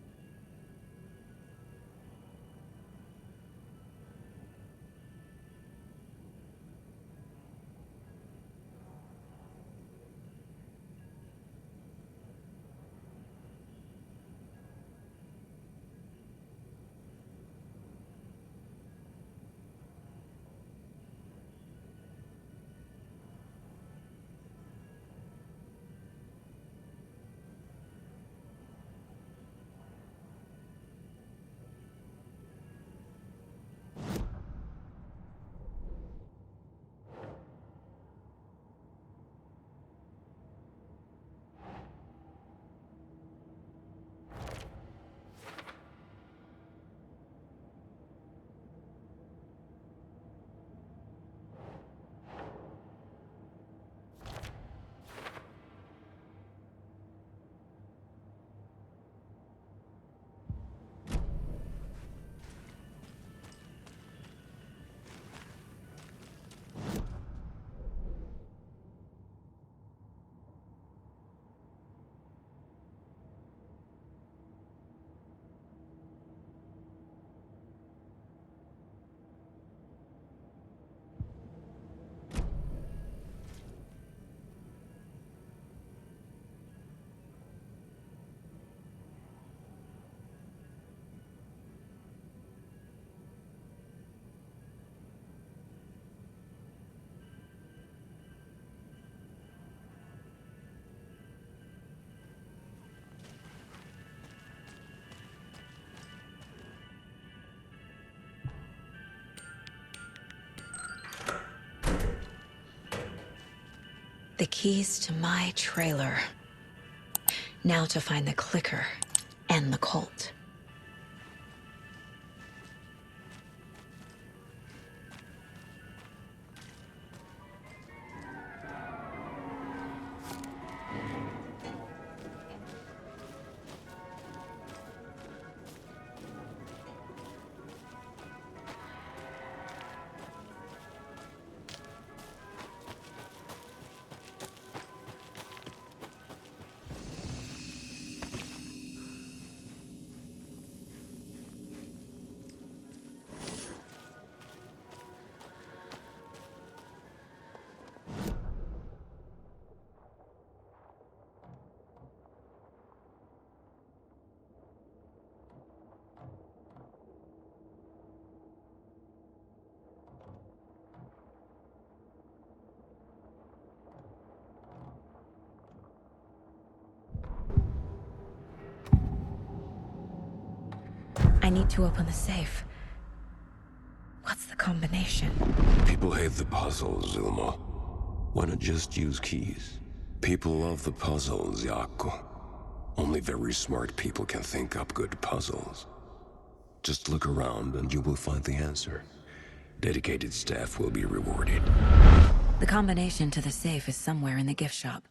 The keys to my trailer. Now to find the clicker and the Colt. I need to open the safe. What's the combination? People hate the puzzles, Zulma. Why not just use keys? People love the puzzles, Yaku. Only very smart people can think up good puzzles. Just look around and you will find the answer. Dedicated staff will be rewarded. The combination to the safe is somewhere in the gift shop.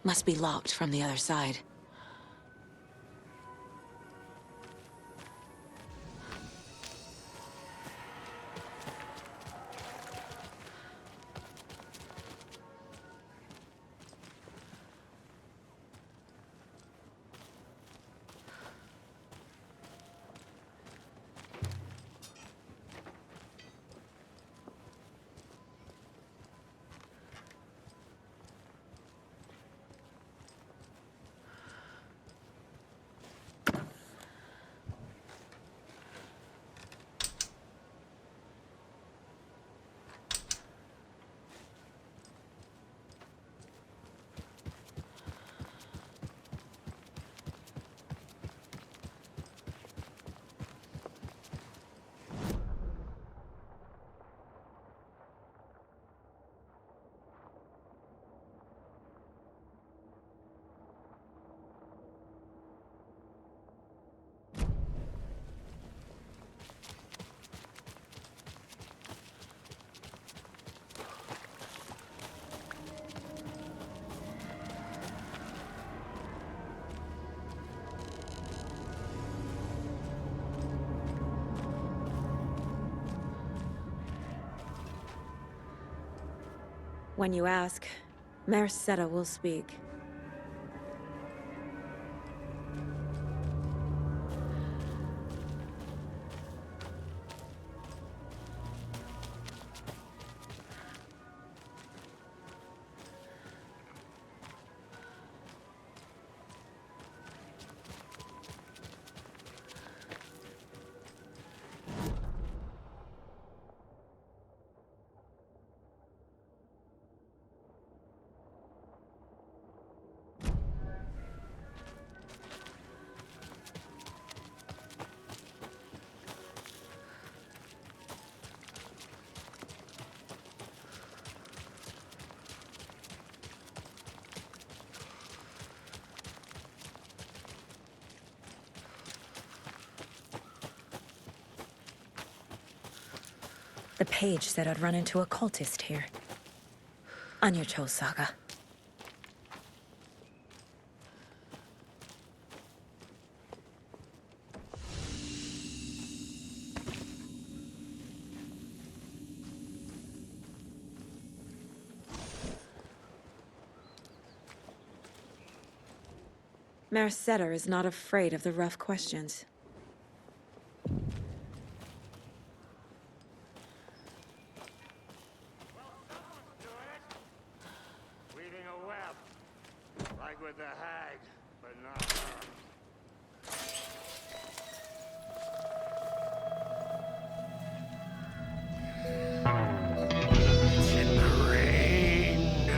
Must be locked from the other side. When you ask, Mayor Seta will speak. The page said I'd run into a cultist here. On your Cho saga. Mayor Setter is not afraid of the rough questions. Weaving a web. Like with the hag, but not her. It's in the rain.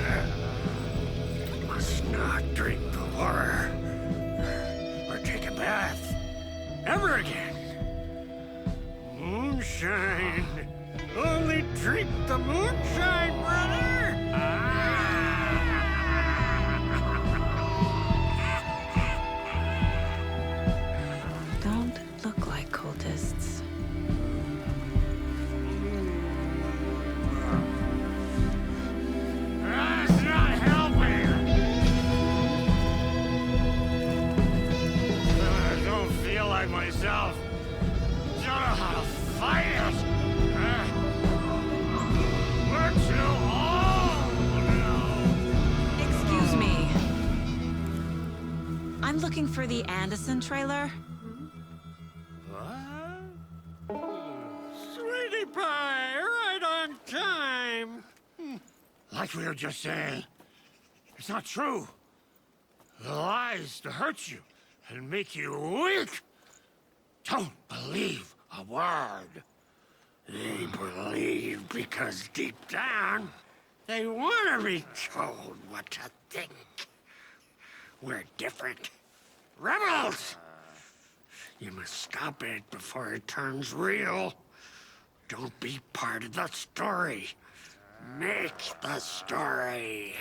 Must not drink the water. Or take a bath. Ever again. Moonshine. Only drink the moonshine, brother! Don't look like cultists. That's not helping! I don't feel like myself. Don't know how to fight it! We're too old now! Excuse me. I'm looking for the Anderson trailer. Sweetie pie, right on time! Like we were just saying, it's not true. The lies to hurt you and make you weak. Don't believe a word. They believe because deep down, they want to be told what to think. We're different. Rebels! You must stop it before it turns real. Don't be part of the story. Make the story.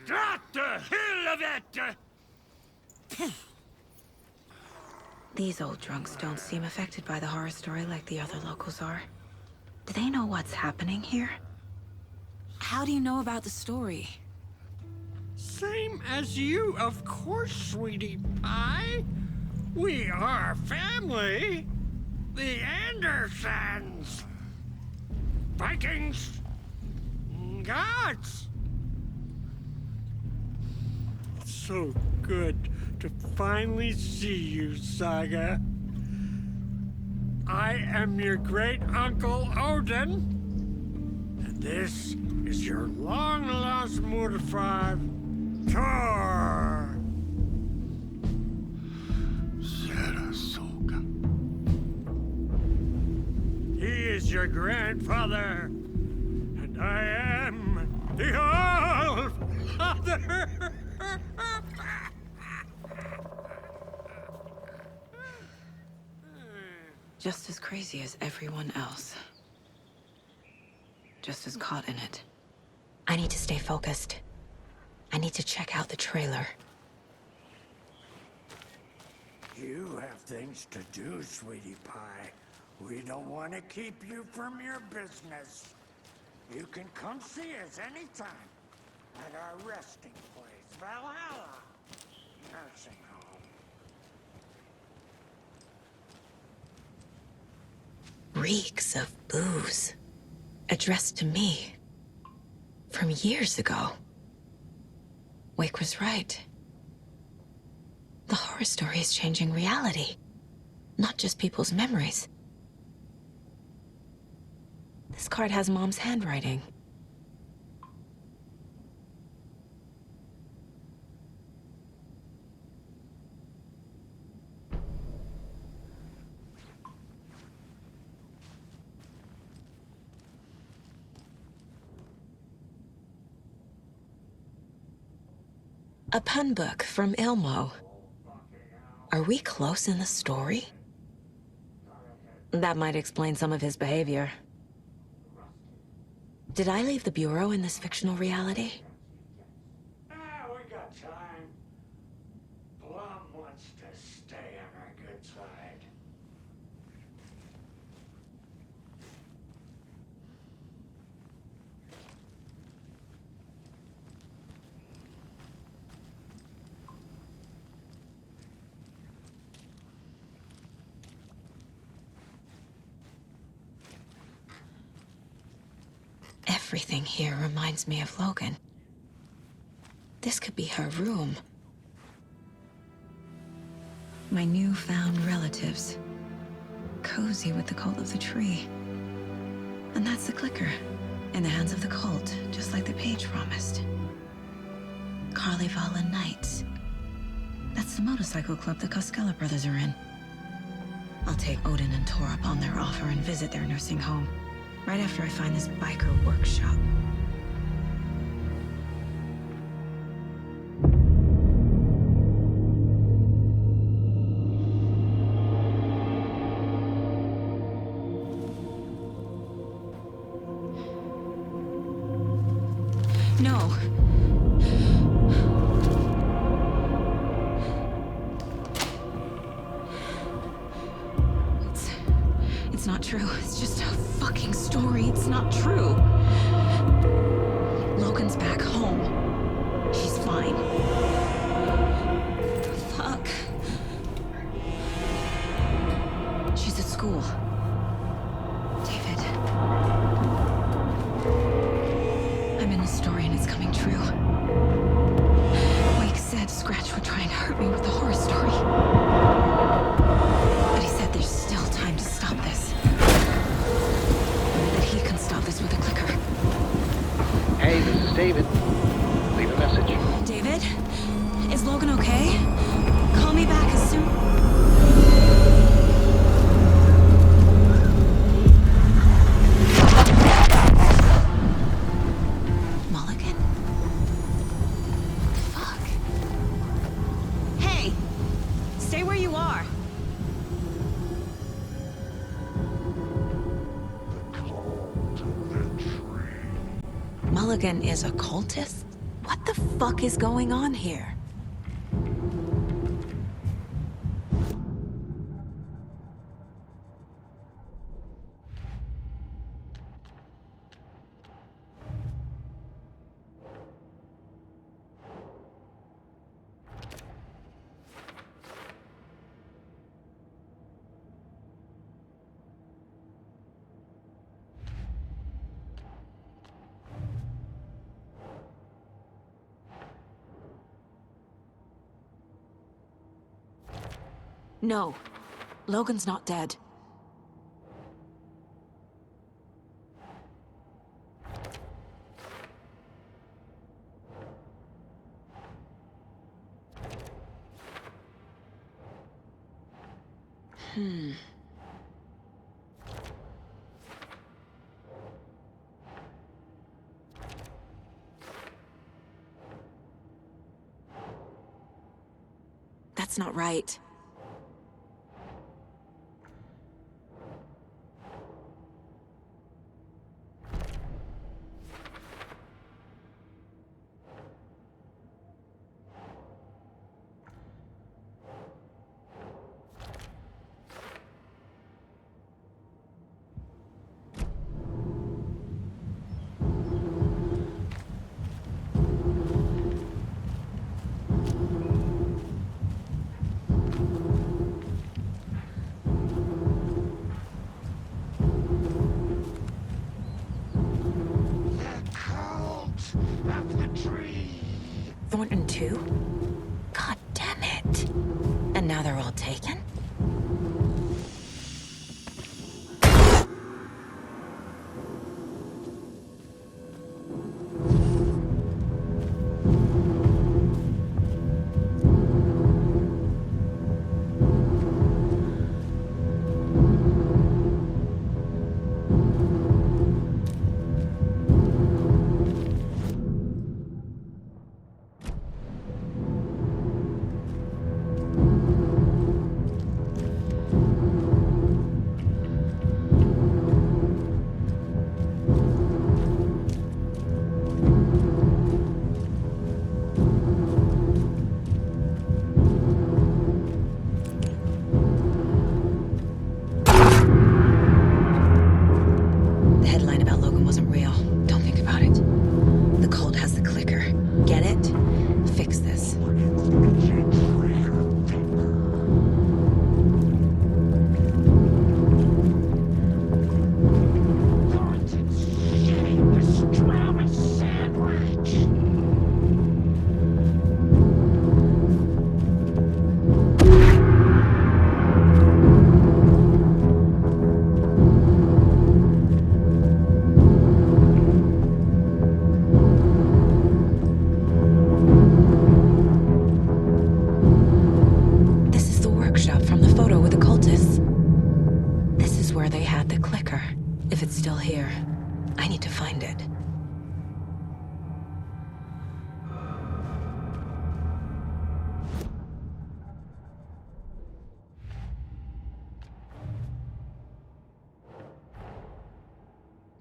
Stop the hell of it! These old drunks don't seem affected by the horror story like the other locals are. Do they know what's happening here? How do you know about the story? Same as you, of course, sweetie pie. We are family. The Andersons. Vikings. Gods. It's so good to finally see you, Saga. I am your great uncle Odin. And this is your long-lost Murfar, Thor. Sarasota. He is your grandfather, and I am the All-Father. Just as crazy as everyone else. Just as caught in it. I need to stay focused. I need to check out the trailer. You have things to do, sweetie pie. We don't want to keep you from your business. You can come see us anytime at our resting place, Valhalla Nursing Home. Reeks of booze. Addressed to me. From years ago. Wake was right. The horror story is changing reality. Not just people's memories. This card has Mom's handwriting. A pun book from Ilmo. Are we close in the story? That might explain some of his behavior. Did I leave the Bureau in this fictional reality? We got time. Plum wants to stay on our good side. Everything here reminds me of Logan. This could be her room, My newfound relatives. Cozy with the cult of the tree. And that's the clicker. In the hands of the cult, just like the page promised. Carlyvala Knights. That's the motorcycle club the Koskela brothers are in. I'll take Odin and Tor up on their offer and visit their nursing home. Right after I find this biker workshop. No. It's not true. It's just a fucking story. It's not true. Logan's back home. She's fine. Fuck. She's at school. David. I'm in the story and it's coming true. Wake said Scratch would try and hurt me with the horror story. But he said there's still time to stop this. That he can stop this with a clicker. Hey, this is David. Leave a message. David? Is Logan okay? Call me back as soon... Mulligan? Fuck. Hey! Stay where you are. Mulligan is a cultist? What the fuck is going on here? No. Logan's not dead. That's not right. Thornton too? God damn it. And now they're all taken?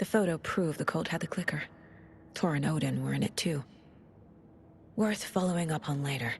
photo proved the cult had the clicker. Tor and Odin were in it too. Worth following up on later.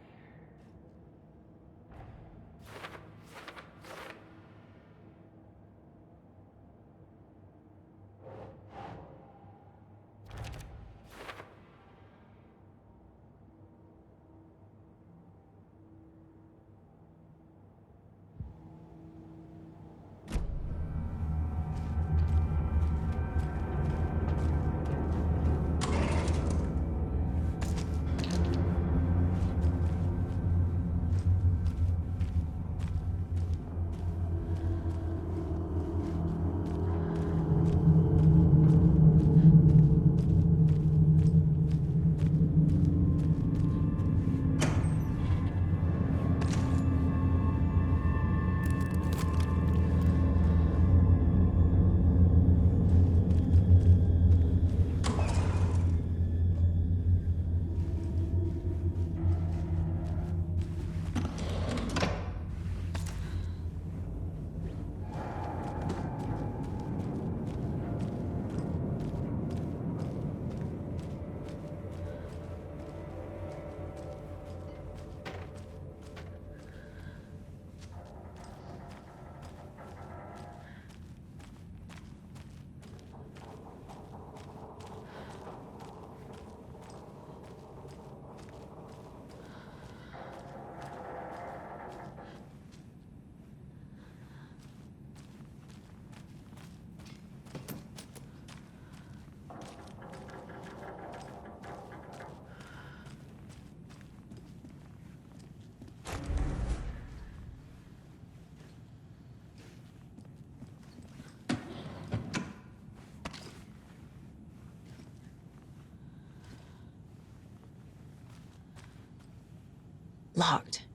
Locked.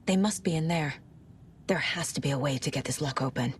They must be in there. There has to be a way to get this lock open.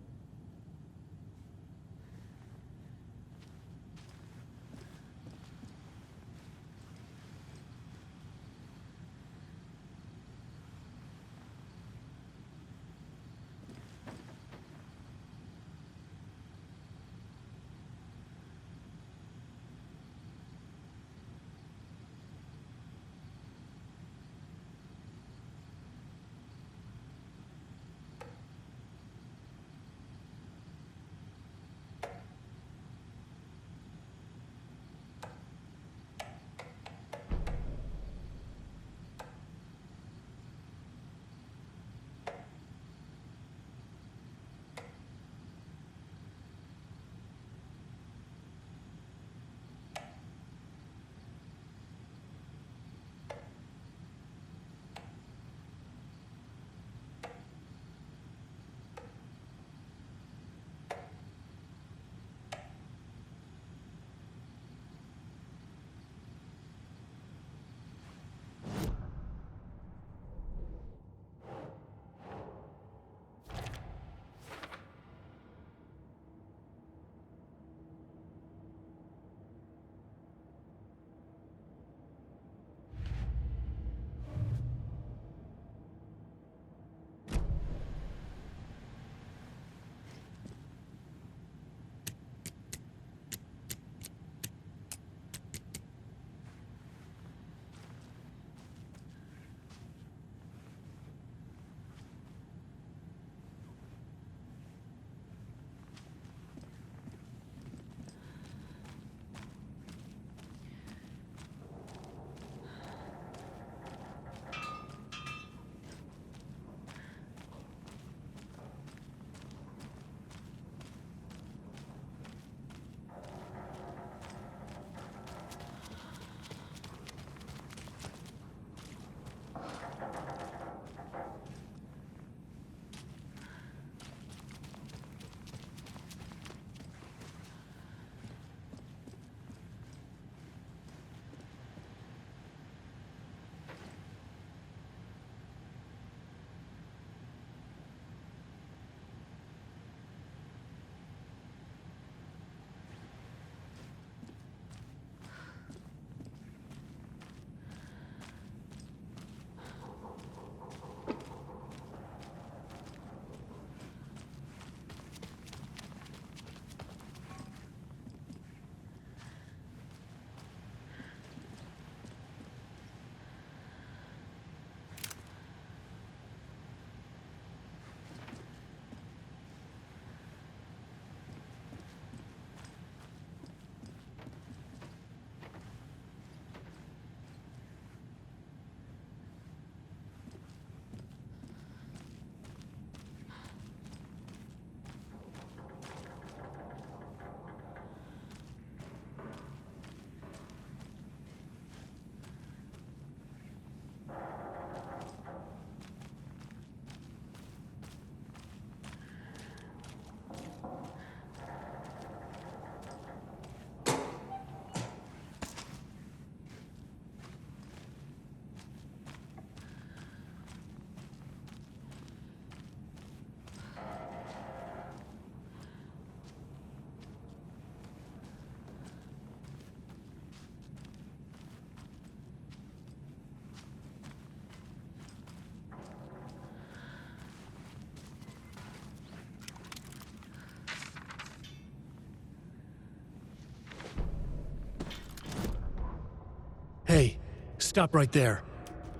Stop right there.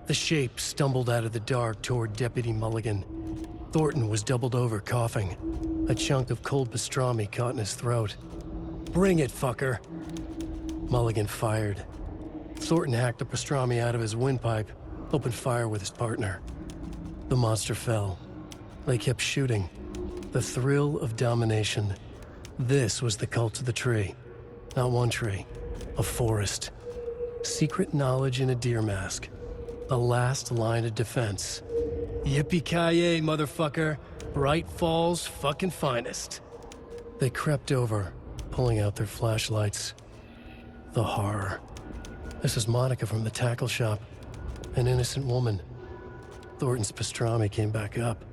The shape stumbled out of the dark toward Deputy Mulligan. Thornton was doubled over, coughing. A chunk of cold pastrami caught in his throat. Bring it, fucker! Mulligan fired. Thornton hacked the pastrami out of his windpipe, opened fire with his partner. The monster fell. They kept shooting. The thrill of domination. This was the cult of the tree. Not one tree, a forest. Secret knowledge in a deer mask. The last line of defense. Yippee-ki-yay, motherfucker. Bright Falls' fucking finest. They crept over, pulling out their flashlights. The horror. This is Monica from the tackle shop. An innocent woman. Thornton's pastrami came back up.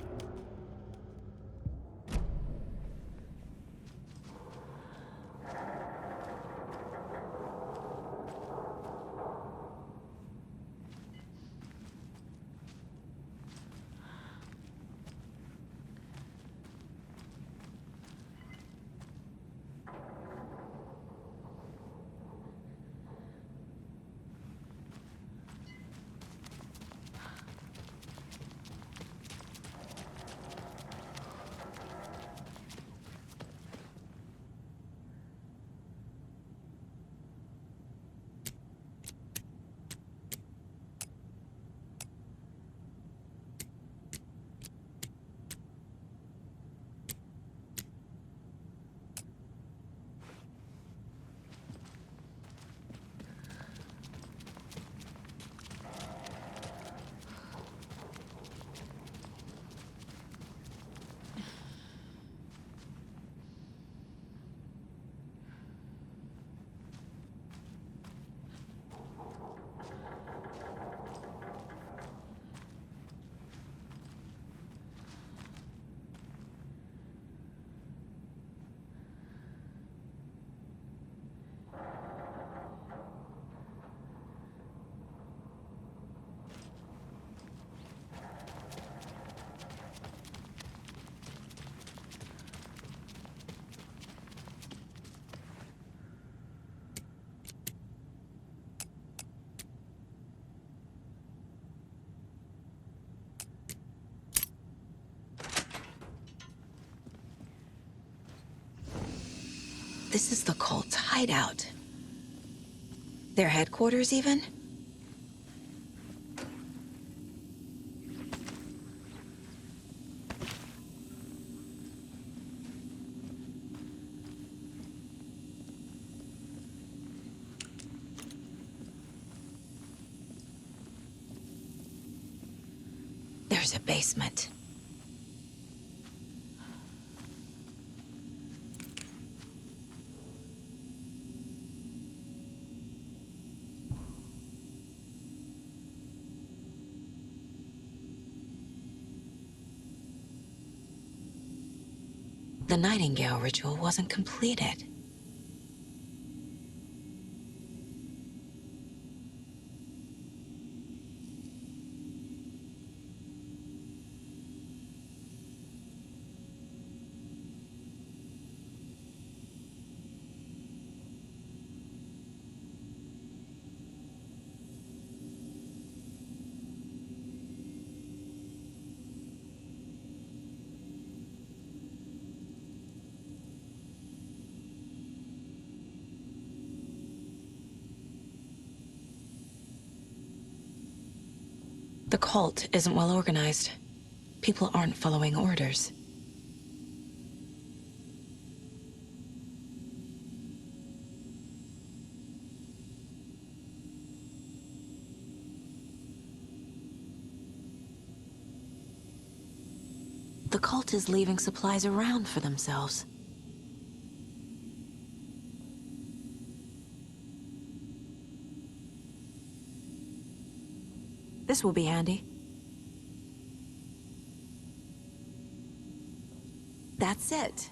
This is the cult's hideout. Their headquarters, even? There's a basement. The Nightingale ritual wasn't completed. The cult isn't well organized. People aren't following orders. The cult is leaving supplies around for themselves. This will be handy. That's it.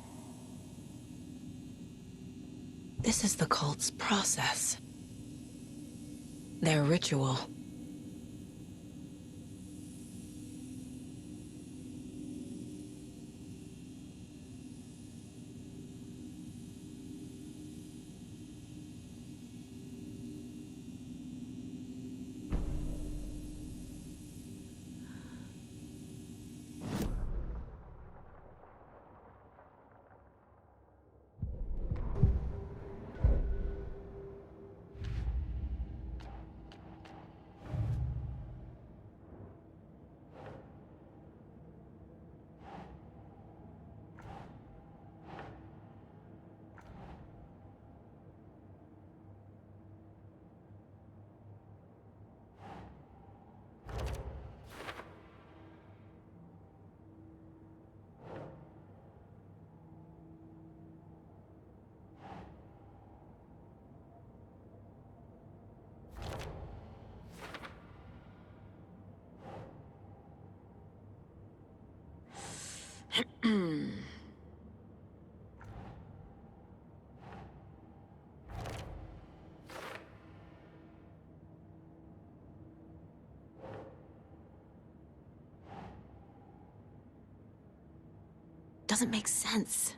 This is the cult's process. Their ritual. Doesn't make sense.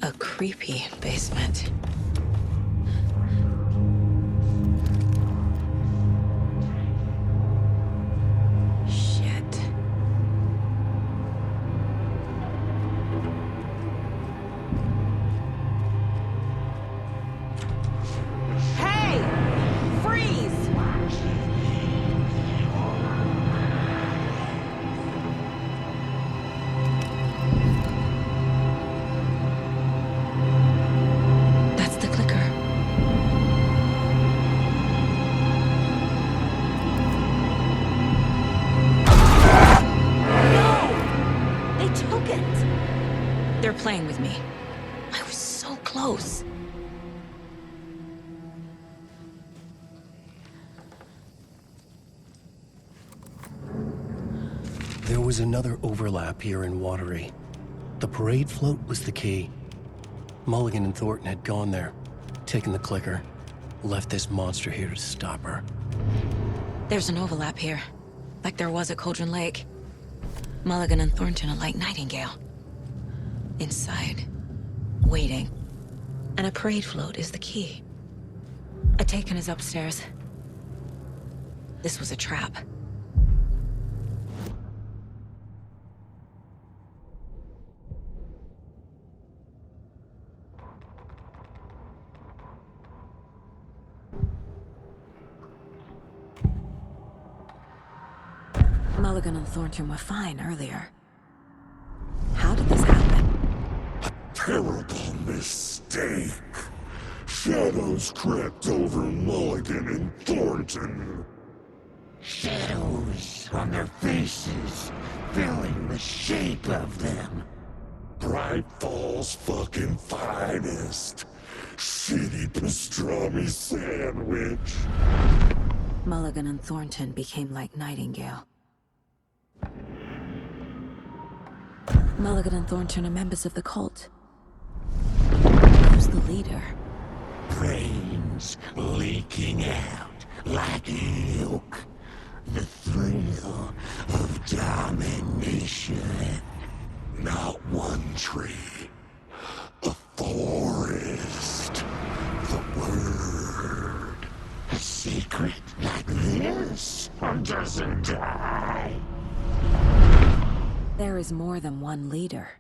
A creepy basement. Shit. Hey! Freeze! That's the clicker. No! They took it! They're playing with me. I was so close. There was another overlap here in Watery. The parade float was the key. Mulligan and Thornton had gone there, taken the clicker, left this monster here to stop her. There's an overlap here, like there was at Cauldron Lake. Mulligan and Thornton are like Nightingale. Inside, waiting. And a parade float is the key. Atakan is upstairs. This was a trap. Mulligan and Thornton were fine earlier. How did this happen? Terrible mistake. Shadows crept over Mulligan and Thornton. Shadows on their faces, filling the shape of them. Bright Falls fucking finest. Shitty pastrami sandwich. Mulligan and Thornton became like Nightingale. Mulligan and Thornton are members of the cult. Who's the leader? Brains leaking out like milk. The thrill of domination. Not one tree. A forest. The word. A secret like this doesn't die. There is more than one leader.